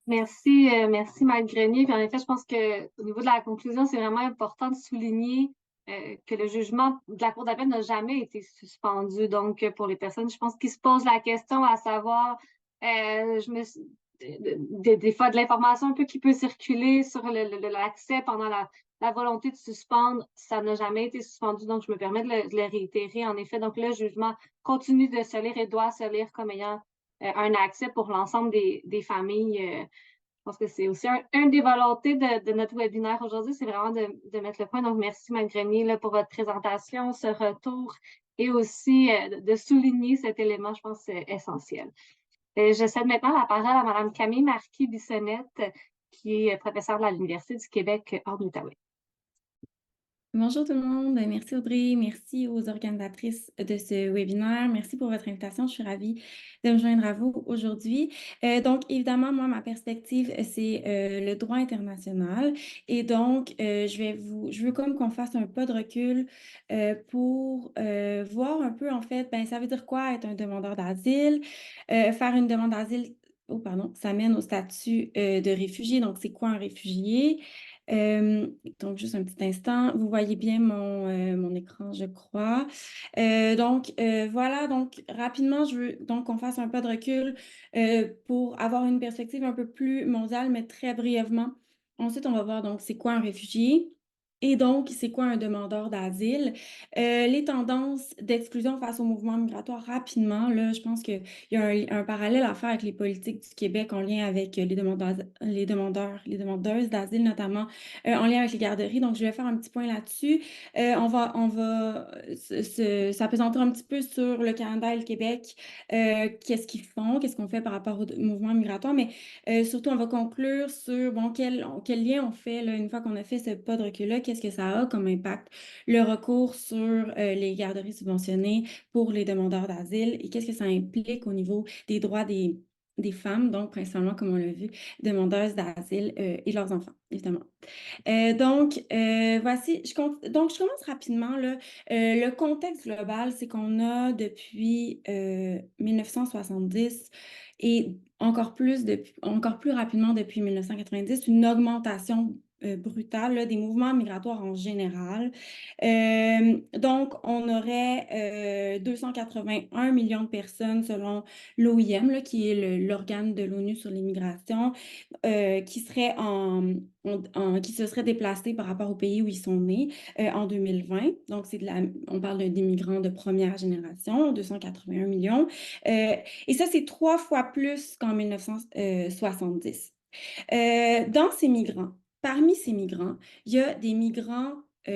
Merci, merci, Maître Grenier. Puis en effet, je pense qu'au niveau de la conclusion, c'est vraiment important de souligner que le jugement de la Cour d'appel n'a jamais été suspendu. Donc, pour les personnes, je pense, qui se posent la question à savoir, des fois de l'information un peu qui peut circuler sur l'accès pendant la volonté de suspendre, ça n'a jamais été suspendu. Donc, je me permets de le réitérer. En effet, donc le jugement continue de se lire et doit se lire comme ayant un accès pour l'ensemble des familles. Je pense que c'est aussi un des volontés de notre webinaire aujourd'hui, c'est vraiment de mettre le point. Donc, merci, Mme Grenier, là, pour votre présentation, ce retour et aussi de souligner cet élément, je pense, essentiel. Je cède maintenant la parole à Mme Camille Marquis-Bissonnette, qui est professeure de l'Université du Québec en Outaouais. Bonjour tout le monde, merci Audrey, merci aux organisatrices de ce webinaire, merci pour votre invitation, je suis ravie de me joindre à vous aujourd'hui. Donc évidemment, moi, ma perspective, c'est le droit international et donc je veux comme qu'on fasse un pas de recul pour voir un peu en fait, ça veut dire quoi être un demandeur d'asile, faire une demande d'asile, ça mène au statut de réfugié, donc c'est quoi un réfugié? Donc, juste un petit instant. Vous voyez bien mon écran, je crois. Voilà. Donc, rapidement, je veux donc qu'on fasse un pas de recul pour avoir une perspective un peu plus mondiale, mais très brièvement. Ensuite, on va voir donc c'est quoi un réfugié et donc c'est quoi un demandeur d'asile. Les tendances d'exclusion face au mouvement migratoire rapidement, là, je pense qu'il y a un parallèle à faire avec les politiques du Québec en lien avec les demandeuses d'asile, notamment en lien avec les garderies. Donc, je vais faire un petit point là-dessus. On va s'appesantir un petit peu sur le Canada et le Québec. Qu'est-ce qu'ils font, qu'est-ce qu'on fait par rapport au mouvement migratoire, mais surtout, on va conclure sur bon, quel lien on fait là, une fois qu'on a fait ce pas de recul-là, qu'est-ce que ça a comme impact, le recours sur les garderies subventionnées pour les demandeurs d'asile et qu'est-ce que ça implique au niveau des droits des femmes, donc principalement, comme on l'a vu, demandeuses d'asile et leurs enfants, évidemment. Voici, donc je commence rapidement, là. Le contexte global, c'est qu'on a depuis 1970 et encore plus rapidement depuis 1990, une augmentation brutale là, des mouvements migratoires en général. Donc, on aurait 281 millions de personnes selon l'OIM, là, qui est l'organe de l'ONU sur l'immigration, qui qui se seraient déplacés par rapport au pays où ils sont nés en 2020. Donc, on parle des migrants de première génération, 281 millions. Et ça, c'est 3 fois plus qu'en 1970. Parmi ces migrants, il y a des migrants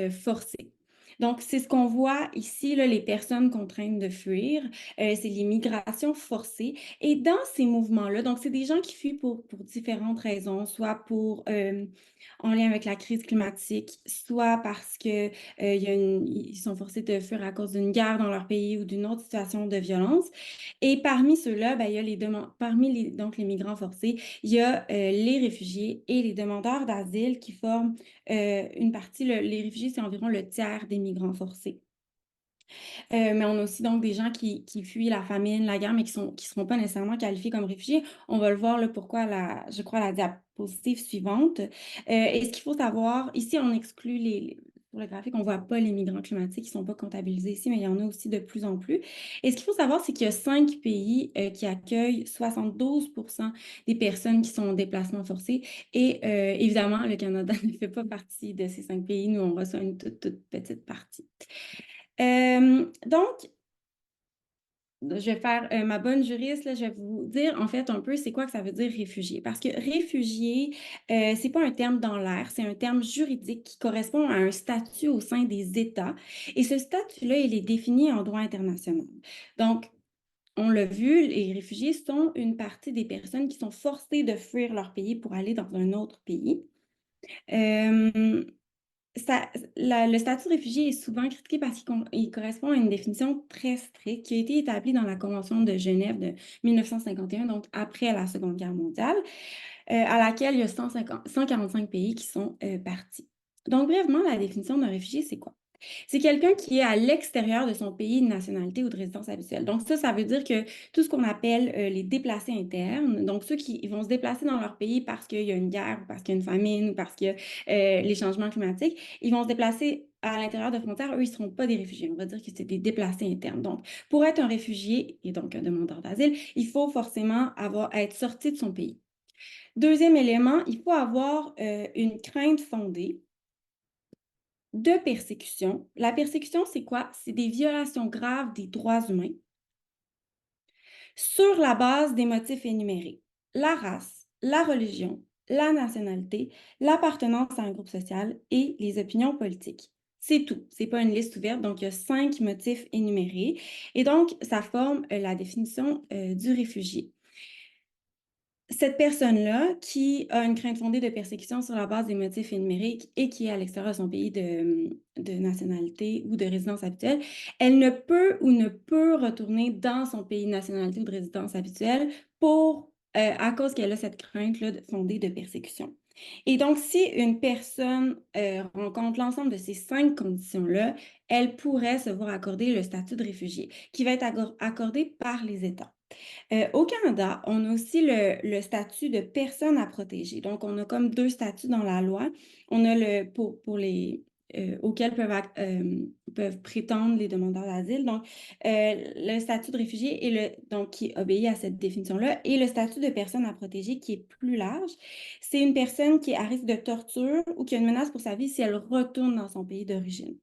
forcés. Donc, c'est ce qu'on voit ici, là, les personnes contraintes de fuir, c'est les migrations forcées. Et dans ces mouvements-là, donc c'est des gens qui fuient pour différentes raisons, soit en lien avec la crise climatique, soit parce que ils sont forcés de fuir à cause d'une guerre dans leur pays ou d'une autre situation de violence. Et parmi ceux-là, ben, il y a donc les migrants forcés, il y a les réfugiés et les demandeurs d'asile qui forment une partie. Les réfugiés, c'est environ le tiers des migrants forcés. Mais on a aussi donc des gens qui fuient la famine, la guerre, mais qui seront pas nécessairement qualifiés comme réfugiés. On va le voir là, pourquoi je crois, la diapositive suivante. Et ce qu'il faut savoir, ici, on exclut sur le graphique, on voit pas les migrants climatiques qui sont pas comptabilisés ici, mais il y en a aussi de plus en plus. Et ce qu'il faut savoir, c'est qu'il y a 5 pays qui accueillent 72% des personnes qui sont en déplacement forcé. Et évidemment, le Canada ne fait pas partie de ces 5 pays. Nous, on reçoit une toute petite partie. Donc, je vais faire ma bonne juriste, là, je vais vous dire en fait un peu c'est quoi que ça veut dire réfugié. Parce que réfugié, c'est pas un terme dans l'air, c'est un terme juridique qui correspond à un statut au sein des États. Et ce statut-là, il est défini en droit international. Donc, on l'a vu, les réfugiés sont une partie des personnes qui sont forcées de fuir leur pays pour aller dans un autre pays. Le statut de réfugié est souvent critiqué parce qu'il correspond à une définition très stricte qui a été établie dans la Convention de Genève de 1951, donc après la Seconde Guerre mondiale, à laquelle il y a 145 pays qui sont partis. Donc, brièvement, la définition d'un réfugié, c'est quoi? C'est quelqu'un qui est à l'extérieur de son pays de nationalité ou de résidence habituelle. Donc ça veut dire que tout ce qu'on appelle les déplacés internes, donc ceux qui vont se déplacer dans leur pays parce qu'il y a une guerre, ou parce qu'il y a une famine, ou parce qu'il y a les changements climatiques, ils vont se déplacer à l'intérieur de frontières, eux, ils ne seront pas des réfugiés. On va dire que c'est des déplacés internes. Donc, pour être un réfugié et donc un demandeur d'asile, il faut forcément être sorti de son pays. Deuxième élément, il faut avoir une crainte fondée de persécution. La persécution, c'est quoi? C'est des violations graves des droits humains sur la base des motifs énumérés. La race, la religion, la nationalité, l'appartenance à un groupe social et les opinions politiques. C'est tout. C'est pas une liste ouverte. Donc, il y a 5 motifs énumérés. Et donc, ça forme la définition du réfugié. Cette personne-là, qui a une crainte fondée de persécution sur la base des motifs énumériques et qui est à l'extérieur de son pays de nationalité ou de résidence habituelle, elle ne peut ou ne peut retourner dans son pays de nationalité ou de résidence habituelle à cause qu'elle a cette crainte-là fondée de persécution. Et donc, si une personne rencontre l'ensemble de ces 5 conditions-là, elle pourrait se voir accorder le statut de réfugié, qui va être accordé par les États. Au Canada, on a aussi le statut de personne à protéger. Donc, on a comme 2 statuts dans la loi. On a pour les auxquels peuvent prétendre les demandeurs d'asile. Donc, le statut de réfugié donc, qui obéit à cette définition-là, et le statut de personne à protéger qui est plus large. C'est une personne qui est à risque de torture ou qui a une menace pour sa vie si elle retourne dans son pays d'origine.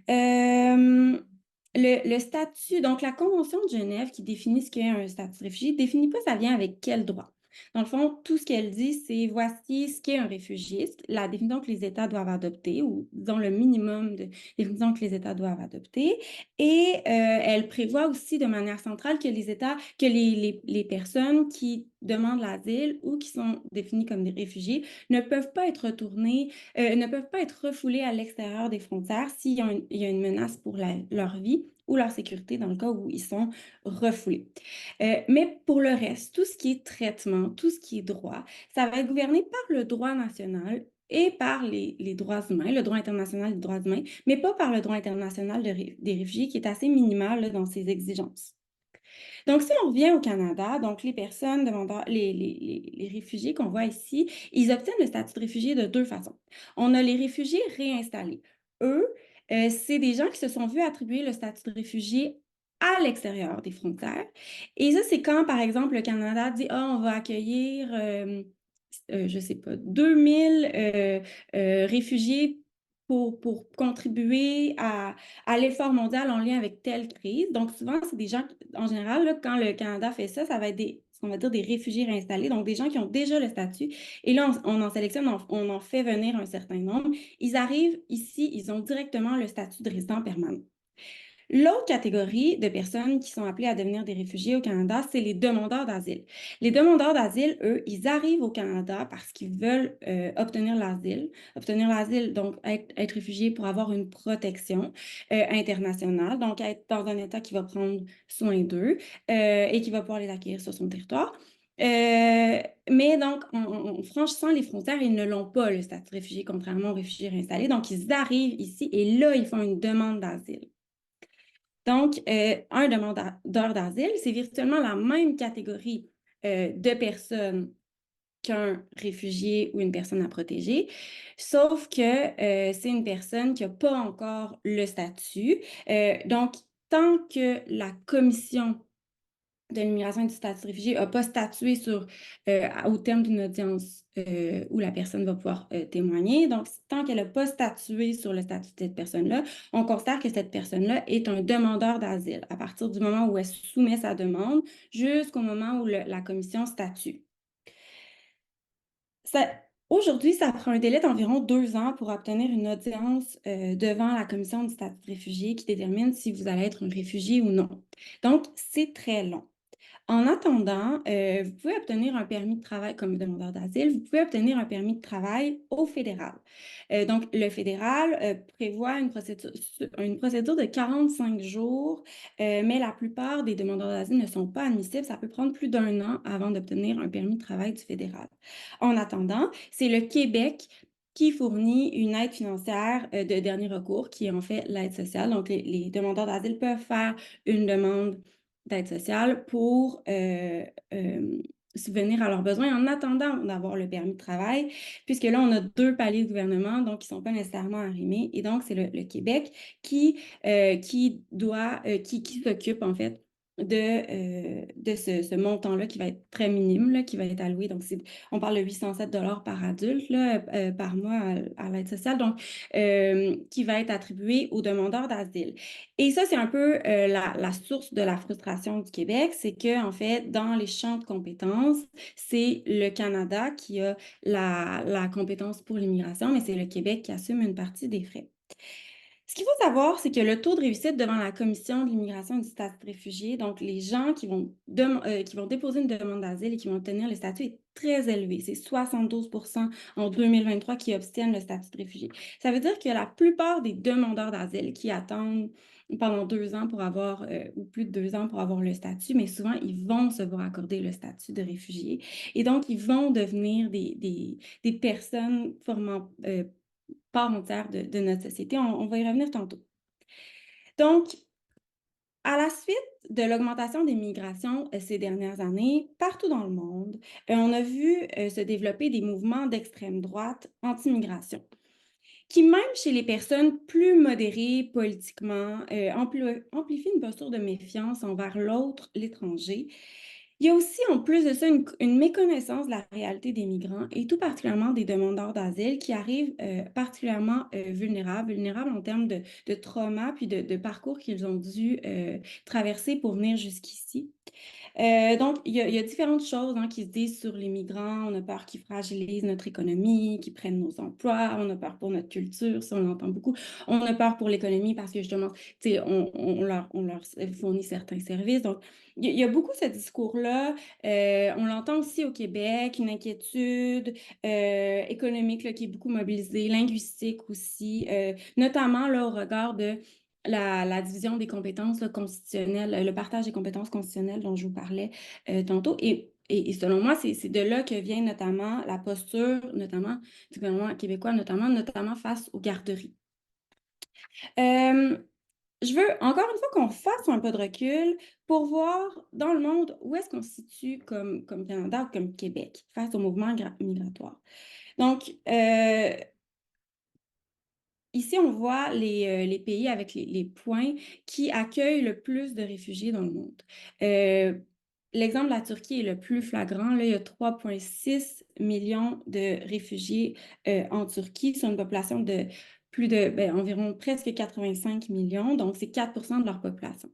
Le statut, donc la Convention de Genève qui définit ce qu'est un statut de réfugié, ne définit pas ça vient avec quel droit. Dans le fond, tout ce qu'elle dit, c'est voici ce qu'est un réfugié, la définition que les États doivent adopter, ou disons le minimum de définition que les États doivent adopter. Et elle prévoit aussi de manière centrale que les personnes qui demandent l'asile ou qui sont définies comme des réfugiés ne peuvent pas être retournées, ne peuvent pas être refoulées à l'extérieur des frontières s'il y a une menace pour leur vie ou leur sécurité dans le cas où ils sont refoulés. Mais pour le reste, tout ce qui est traitement, tout ce qui est droit, ça va être gouverné par le droit national et par les droits humains, le droit international des droits humains, mais pas par le droit international des réfugiés qui est assez minimal là, dans ses exigences. Donc, si on revient au Canada, donc les personnes demandant, les réfugiés qu'on voit ici, ils obtiennent le statut de réfugié de deux façons. On a les réfugiés réinstallés. Eux, c'est des gens qui se sont vus attribuer le statut de réfugié à l'extérieur des frontières. Et ça, c'est quand, par exemple, le Canada dit, ah, on va accueillir, je ne sais pas, 2000 réfugiés pour contribuer à l'effort mondial en lien avec telle crise. Donc, souvent, c'est des gens, en général, là, quand le Canada fait ça, ça va être ce qu'on va dire des réfugiés réinstallés, donc des gens qui ont déjà le statut. Et là, on en sélectionne, on en fait venir un certain nombre. Ils arrivent ici, ils ont directement le statut de résident permanent. L'autre catégorie de personnes qui sont appelées à devenir des réfugiés au Canada, c'est les demandeurs d'asile. Les demandeurs d'asile, eux, ils arrivent au Canada parce qu'ils veulent obtenir l'asile. Obtenir l'asile, donc être réfugié pour avoir une protection internationale, donc être dans un État qui va prendre soin d'eux et qui va pouvoir les accueillir sur son territoire. Mais donc, en franchissant les frontières, ils ne l'ont pas, le statut de réfugié, contrairement aux réfugiés réinstallés. Donc, ils arrivent ici et là, ils font une demande d'asile. Donc, un demandeur d'asile, c'est virtuellement la même catégorie de personnes qu'un réfugié ou une personne à protéger, sauf que c'est une personne qui n'a pas encore le statut. Donc, tant que la commission de l'immigration et du statut de réfugié n'a pas statué au terme d'une audience où la personne va pouvoir témoigner. Donc, tant qu'elle n'a pas statué sur le statut de cette personne-là, on considère que cette personne-là est un demandeur d'asile à partir du moment où elle soumet sa demande jusqu'au moment où la commission statue. Aujourd'hui, ça prend un délai d'environ 2 ans pour obtenir une audience devant la commission du statut de réfugié qui détermine si vous allez être un réfugié ou non. Donc, c'est très long. En attendant, vous pouvez obtenir un permis de travail comme demandeur d'asile, vous pouvez obtenir un permis de travail au fédéral. Donc, le fédéral prévoit une procédure de 45 jours, mais la plupart des demandeurs d'asile ne sont pas admissibles. Ça peut prendre plus d'1 an avant d'obtenir un permis de travail du fédéral. En attendant, c'est le Québec qui fournit une aide financière de dernier recours, qui est en fait l'aide sociale. Donc, les demandeurs d'asile peuvent faire une demande d'aide sociale pour subvenir à leurs besoins en attendant d'avoir le permis de travail, puisque là, on a 2 paliers de gouvernement, donc qui ne sont pas nécessairement arrimés. Et donc, c'est le Québec qui s'occupe, en fait, de ce montant-là qui va être très minime, là, qui va être alloué. Donc, on parle de 807 $ par adulte là, par mois à l'aide sociale, donc qui va être attribué aux demandeurs d'asile. Et ça, c'est un peu la source de la frustration du Québec, c'est que en fait, dans les champs de compétences, c'est le Canada qui a la compétence pour l'immigration, mais c'est le Québec qui assume une partie des frais. Ce qu'il faut savoir, c'est que le taux de réussite devant la Commission de l'immigration et du statut de réfugié, donc les gens qui vont déposer une demande d'asile et qui vont obtenir le statut, est très élevé. C'est 72 % en 2023 qui obtiennent le statut de réfugié. Ça veut dire que la plupart des demandeurs d'asile qui attendent pendant 2 ans pour avoir, ou plus de 2 ans pour avoir le statut, mais souvent, ils vont se voir accorder le statut de réfugié. Et donc, ils vont devenir des personnes formant part entière de notre société. On va y revenir tantôt. Donc, à la suite de l'augmentation des migrations ces dernières années, partout dans le monde, on a vu se développer des mouvements d'extrême droite anti-migration. qui, même chez les personnes plus modérées politiquement, amplifie une posture de méfiance envers l'autre, l'étranger. Il y a aussi, en plus de ça, une méconnaissance de la réalité des migrants et tout particulièrement des demandeurs d'asile qui arrivent particulièrement vulnérables en termes de trauma puis de parcours qu'ils ont dû traverser pour venir jusqu'ici. Donc, il y a différentes choses qui se disent sur les migrants. On a peur qu'ils fragilisent notre économie, qu'ils prennent nos emplois. On a peur pour notre culture, ça, on l'entend beaucoup. On a peur pour l'économie parce que justement, tu sais, on leur fournit certains services. Donc, il y a beaucoup ce discours-là. On l'entend aussi au Québec, une inquiétude économique là, qui est beaucoup mobilisée, linguistique aussi, notamment là, au regard de la division des compétences là, constitutionnelles, le partage des compétences constitutionnelles dont je vous parlais tantôt. Et selon moi, c'est de là que vient notamment la posture, notamment du gouvernement québécois, notamment face aux garderies. Je veux encore une fois qu'on fasse un peu de recul pour voir dans le monde où est-ce qu'on se situe comme Canada ou comme Québec face au mouvement migratoire. Donc, ici, on voit les pays avec les points qui accueillent le plus de réfugiés dans le monde. L'exemple de la Turquie est le plus flagrant. Là, il y a 3,6 millions de réfugiés en Turquie sur une population de environ presque 85 millions, donc c'est 4% de leur population.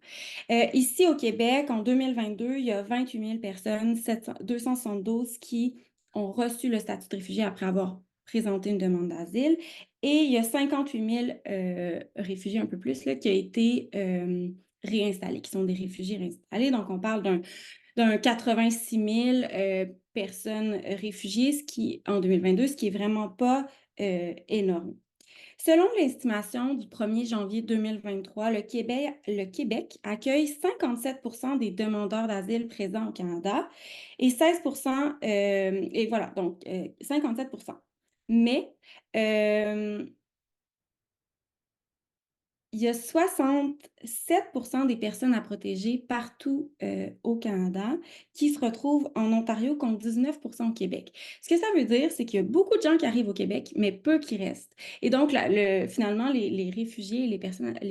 Ici, au Québec, en 2022, il y a 28 000 personnes, 272 qui ont reçu le statut de réfugié après avoir présenté une demande d'asile. Et il y a 58 000 réfugiés, un peu plus, là, qui ont été réinstallés, qui sont des réfugiés réinstallés. Donc, on parle d'un 86 000 personnes réfugiées en 2022, ce qui est vraiment pas énorme. Selon l'estimation du 1er janvier 2023, le Québec accueille 57% des demandeurs d'asile présents au Canada et 16%, et voilà, donc 57%. Mais il y a 67% des personnes à protéger partout au Canada qui se retrouvent en Ontario contre 19% au Québec. Ce que ça veut dire, c'est qu'il y a beaucoup de gens qui arrivent au Québec, mais peu qui restent. Et donc, finalement, les réfugiés et les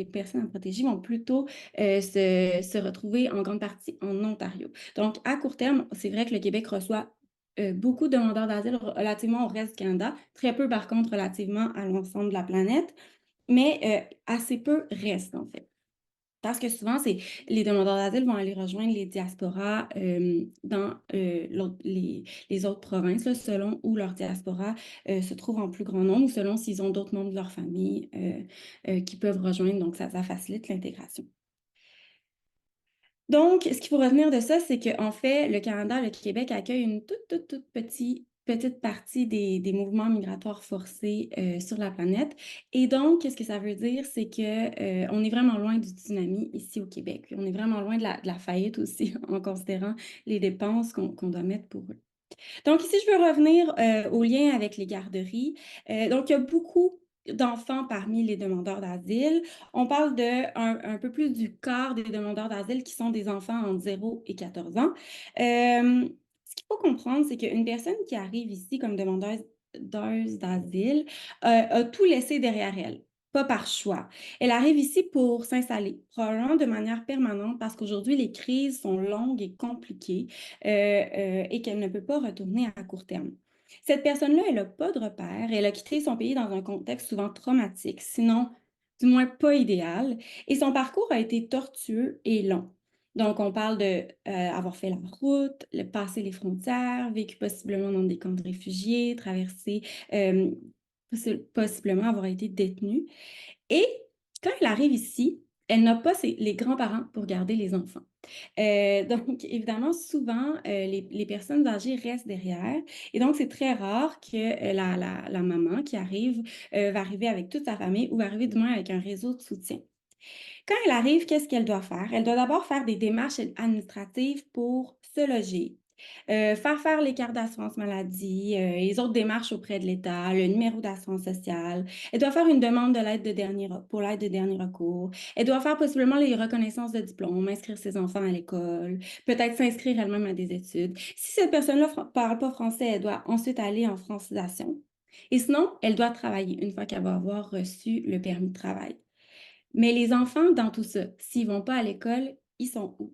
personnes à protéger vont plutôt se retrouver en grande partie en Ontario. Donc, à court terme, c'est vrai que le Québec reçoit beaucoup de demandeurs d'asile relativement au reste du Canada, très peu par contre relativement à l'ensemble de la planète. Mais assez peu restent, en fait. Parce que souvent, les demandeurs d'asile vont aller rejoindre les diasporas dans les autres provinces, là, selon où leur diaspora se trouve en plus grand nombre ou selon s'ils ont d'autres membres de leur famille qui peuvent rejoindre. Donc, ça facilite l'intégration. Donc, ce qu'il faut retenir de ça, c'est qu'en fait, le Canada, le Québec accueille une toute petite partie des mouvements migratoires forcés sur la planète. Et donc, qu'est-ce que ça veut dire? C'est que on est vraiment loin du tsunami ici au Québec. Puis on est vraiment loin de la faillite aussi, en considérant les dépenses qu'on doit mettre pour eux. Donc, ici, je veux revenir au lien avec les garderies. Donc, il y a beaucoup d'enfants parmi les demandeurs d'asile. On parle de un peu plus du quart des demandeurs d'asile qui sont des enfants entre 0 et 14 ans. Ce qu'il faut comprendre, c'est qu'une personne qui arrive ici comme demandeuse d'asile a tout laissé derrière elle, pas par choix. Elle arrive ici pour s'installer, probablement de manière permanente parce qu'aujourd'hui, les crises sont longues et compliquées et qu'elle ne peut pas retourner à court terme. Cette personne-là, elle n'a pas de repère, elle a quitté son pays dans un contexte souvent traumatique, sinon du moins pas idéal, et son parcours a été tortueux et long. Donc, on parle d'avoir fait la route, passer les frontières, vécu possiblement dans des camps de réfugiés, traversé, possiblement avoir été détenue. Et quand elle arrive ici, elle n'a pas les grands-parents pour garder les enfants. Donc, évidemment, souvent, les personnes âgées restent derrière. Et donc, c'est très rare que la maman qui arrive va arriver avec toute sa famille ou va arriver du moins avec un réseau de soutien. Quand elle arrive, qu'est-ce qu'elle doit faire? Elle doit d'abord faire des démarches administratives pour se loger, faire les cartes d'assurance maladie, les autres démarches auprès de l'État, le numéro d'assurance sociale. Elle doit faire une demande pour l'aide de dernier recours. Elle doit faire possiblement les reconnaissances de diplôme, inscrire ses enfants à l'école, peut-être s'inscrire elle-même à des études. Si cette personne-là ne parle pas français, elle doit ensuite aller en francisation. Et sinon, elle doit travailler une fois qu'elle va avoir reçu le permis de travail. Mais les enfants, dans tout ça, s'ils ne vont pas à l'école, ils sont où?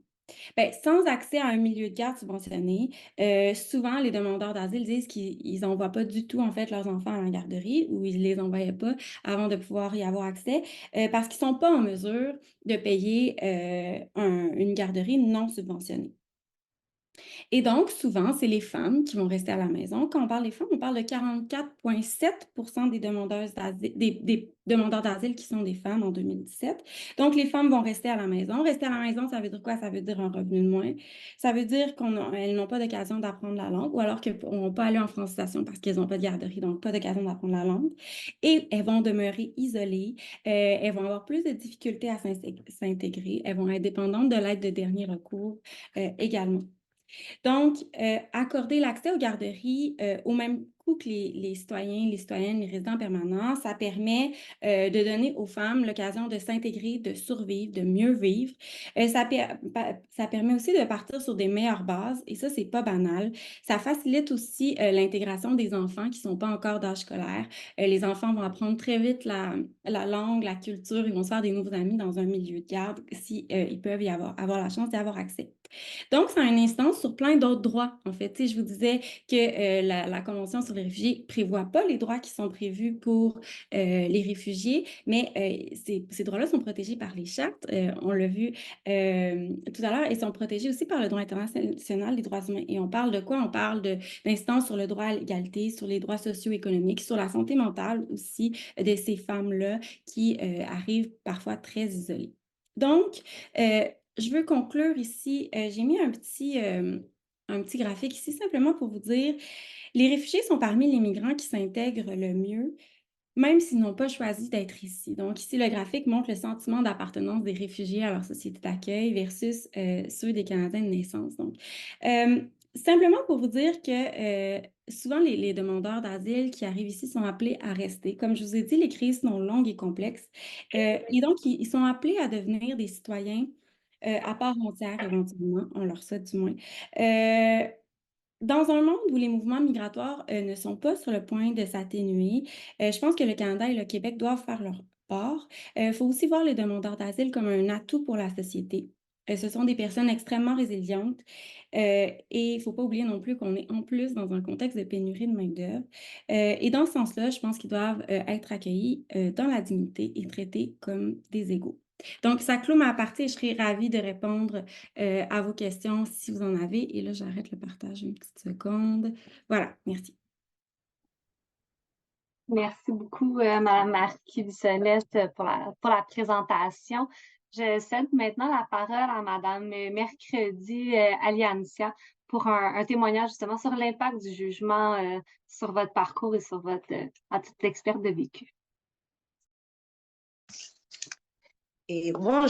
Bien, sans accès à un milieu de garde subventionné, souvent les demandeurs d'asile disent qu'ils n'envoient pas du tout en fait leurs enfants à la garderie ou ils ne les envoyaient pas avant de pouvoir y avoir accès parce qu'ils ne sont pas en mesure de payer une garderie non subventionnée. Et donc, souvent, c'est les femmes qui vont rester à la maison. Quand on parle des femmes, on parle de 44,7% des des demandeurs d'asile qui sont des femmes en 2017. Donc, les femmes vont rester à la maison. Rester à la maison, ça veut dire quoi? Ça veut dire un revenu de moins. Ça veut dire qu'elles n'ont pas d'occasion d'apprendre la langue ou alors qu'elles ne vont pas aller en francisation parce qu'elles n'ont pas de garderie, donc pas d'occasion d'apprendre la langue. Et elles vont demeurer isolées. Elles vont avoir plus de difficultés à s'intégrer. Elles vont être dépendantes de l'aide de dernier recours également. Donc, accorder l'accès aux garderies au même coût que les citoyens, les citoyennes, les résidents permanents, ça permet de donner aux femmes l'occasion de s'intégrer, de survivre, de mieux vivre. Ça permet aussi de partir sur des meilleures bases et ça, c'est pas banal. Ça facilite aussi l'intégration des enfants qui sont pas encore d'âge scolaire. Les enfants vont apprendre très vite la langue, la culture, ils vont se faire des nouveaux amis dans un milieu de garde si ils peuvent avoir la chance d'y avoir accès. Donc, ça a une instance sur plein d'autres droits. En fait, je vous disais que la Convention sur les réfugiés ne prévoit pas les droits qui sont prévus pour les réfugiés, mais ces droits-là sont protégés par les chartes. On l'a vu tout à l'heure, et sont protégés aussi par le droit international des droits humains. Et on parle de quoi? On parle d'instances sur le droit à l'égalité, sur les droits socio-économiques, sur la santé mentale aussi de ces femmes-là qui arrivent parfois très isolées. Donc, je veux conclure ici. J'ai mis un petit graphique ici simplement pour vous dire, les réfugiés sont parmi les migrants qui s'intègrent le mieux, même s'ils n'ont pas choisi d'être ici. Donc ici, le graphique montre le sentiment d'appartenance des réfugiés à leur société d'accueil versus ceux des Canadiens de naissance. Donc, simplement pour vous dire que souvent, les demandeurs d'asile qui arrivent ici sont appelés à rester. Comme je vous ai dit, les crises sont longues et complexes. Et donc, ils sont appelés à devenir des citoyens à part entière, éventuellement, on leur souhaite du moins. Dans un monde où les mouvements migratoires ne sont pas sur le point de s'atténuer, je pense que le Canada et le Québec doivent faire leur part. Il faut aussi voir les demandeurs d'asile comme un atout pour la société. Ce sont des personnes extrêmement résilientes et il ne faut pas oublier non plus qu'on est en plus dans un contexte de pénurie de main-d'œuvre. Et dans ce sens-là, je pense qu'ils doivent être accueillis dans la dignité et traités comme des égaux. Donc, ça clôt ma partie et je serai ravie de répondre à vos questions si vous en avez. Et là, j'arrête le partage une petite seconde. Voilà, merci. Merci beaucoup, Mme Marquis-Bissonnette, pour la présentation. Je cède maintenant la parole à Mme Mercredi Aliancia pour un témoignage justement sur l'impact du jugement sur votre parcours et sur à toute l'experte de vécu. Et bonjour,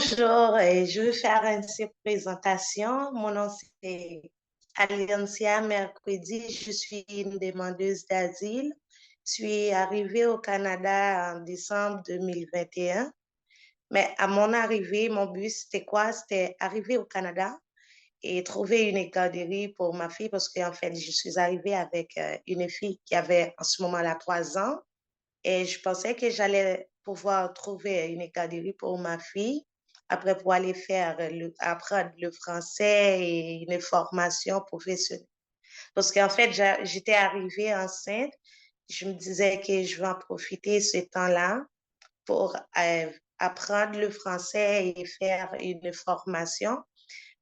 je vais faire une simple présentation. Mon nom c'est Aliancia Mercredi, je suis une demandeuse d'asile. Je suis arrivée au Canada en décembre 2021. Mais à mon arrivée, mon but, c'était quoi? C'était arriver au Canada et trouver une garderie pour ma fille parce qu'en fait, je suis arrivée avec une fille qui avait en ce moment-là 3 ans et je pensais que j'allais pouvoir trouver une garderie pour ma fille après pour aller apprendre le français et une formation professionnelle. Parce qu'en fait, j'étais arrivée enceinte. Je me disais que je vais en profiter ce temps-là pour apprendre le français et faire une formation.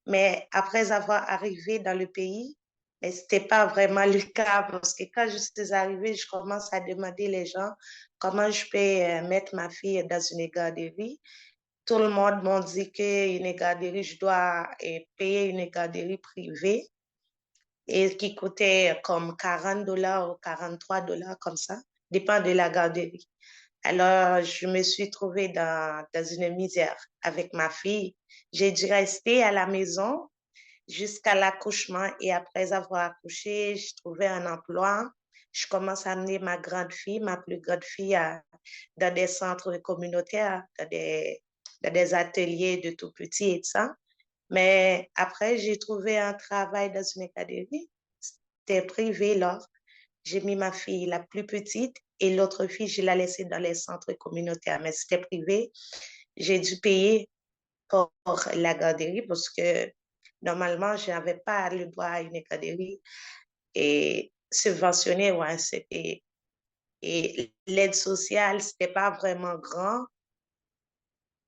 Mais après avoir arrivé dans le pays, mais ce n'était pas vraiment le cas parce que quand je suis arrivée, je commence à demander les gens comment je peux mettre ma fille dans une garderie. Tout le monde m'a dit qu'une garderie, je dois payer une garderie privée et qui coûtait comme $40 ou $43 comme ça, dépend de la garderie. Alors, je me suis trouvée dans une misère avec ma fille. J'ai dû rester à la maison jusqu'à l'accouchement et après avoir accouché, j'ai trouvé un emploi. Je commence à amener ma plus grande fille, dans des centres communautaires, dans des ateliers de tout petit et tout ça. Mais après, j'ai trouvé un travail dans une académie. C'était privé là. j'ai mis ma fille la plus petite et l'autre fille, je l'ai laissée dans les centres communautaires, mais c'était privé. J'ai dû payer pour la garderie parce que normalement, je n'avais pas le droit à une garderie et subventionnée ou un CP. Et l'aide sociale, ce n'était pas vraiment grand.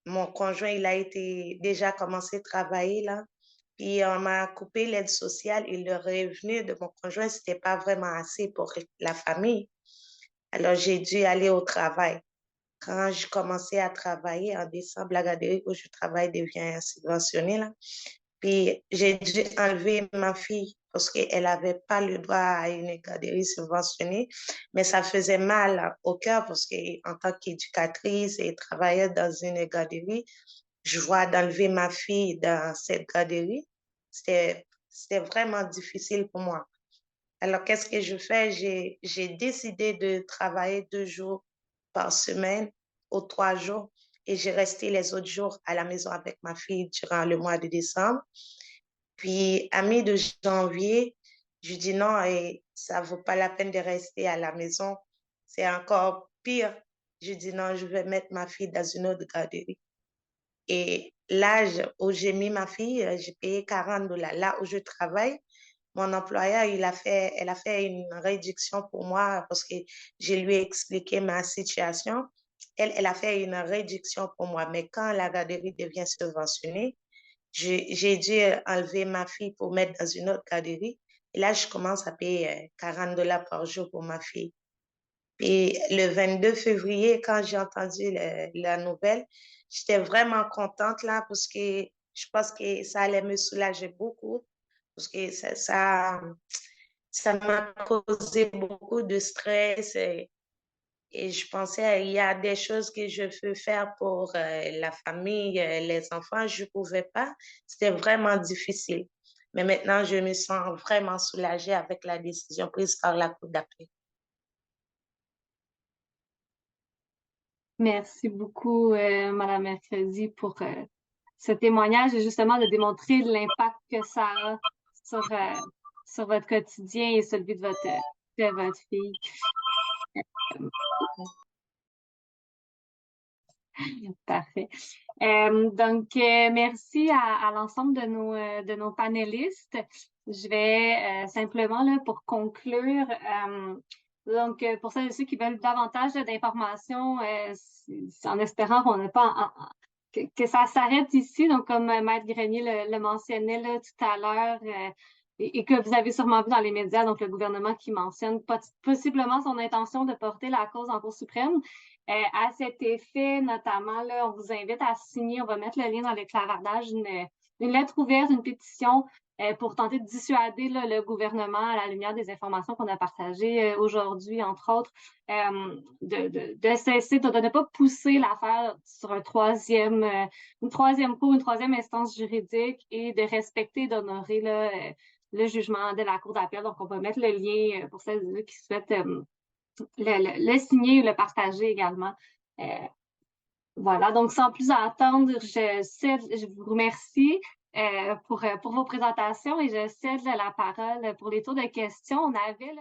Mon conjoint, il a été déjà commencé à travailler là. Puis on m'a coupé l'aide sociale et le revenu de mon conjoint, ce n'était pas vraiment assez pour la famille. Alors j'ai dû aller au travail. Quand je commençais à travailler en décembre, la garderie où je travaille devient subventionnée là. Puis j'ai dû enlever ma fille parce qu'elle n'avait pas le droit à une garderie subventionnée. Mais ça faisait mal au cœur parce qu'en tant qu'éducatrice et travailleuse dans une garderie, je vois d'enlever ma fille dans cette garderie. C'était vraiment difficile pour moi. Alors, qu'est-ce que je fais? J'ai décidé de travailler 2 jours par semaine ou 3 jours et j'ai resté les autres jours à la maison avec ma fille durant le mois de décembre. Puis, à mi-janvier, je dis non, et ça ne vaut pas la peine de rester à la maison. C'est encore pire. Je dis non, je vais mettre ma fille dans une autre garderie. Et l'âge où j'ai mis ma fille, j'ai payé $40. Là où je travaille, mon employeur, elle a fait une réduction pour moi parce que je lui ai expliqué ma situation. Elle a fait une réduction pour moi. Mais quand la garderie devient subventionnée, j'ai dû enlever ma fille pour mettre dans une autre garderie. Et là, je commence à payer $40 par jour pour ma fille. Et le 22 février, quand j'ai entendu la nouvelle, j'étais vraiment contente là parce que je pense que ça allait me soulager beaucoup parce que ça m'a causé beaucoup de stress et je pensais il y a des choses que je peux faire pour la famille, les enfants, je ne pouvais pas. C'était vraiment difficile. Mais maintenant, je me sens vraiment soulagée avec la décision prise par la Cour d'appel. Merci beaucoup, Madame Mercredi, pour ce témoignage et justement de démontrer l'impact que ça a sur votre quotidien et celui de votre fille. Parfait. Merci à l'ensemble de nos panélistes. Je vais simplement, là, pour conclure, pour celles et ceux qui veulent davantage d'informations, en espérant qu'on n'a pas que ça s'arrête ici, donc comme Maître Grenier le mentionnait là, tout à l'heure, et que vous avez sûrement vu dans les médias, donc le gouvernement qui mentionne possiblement son intention de porter la cause en Cour suprême. À cet effet, notamment, là, on vous invite à signer, on va mettre le lien dans le clavardage, une lettre ouverte, une pétition pour tenter de dissuader là, le gouvernement à la lumière des informations qu'on a partagées aujourd'hui, entre autres, de cesser, de ne pas pousser l'affaire sur une troisième cour, une troisième instance juridique et de respecter, d'honorer le jugement de la Cour d'appel. Donc, on va mettre le lien pour celles et ceux qui souhaitent le signer et le partager également. Voilà, donc sans plus attendre, je vous remercie pour vos présentations et je cède la parole pour les tours de questions. On avait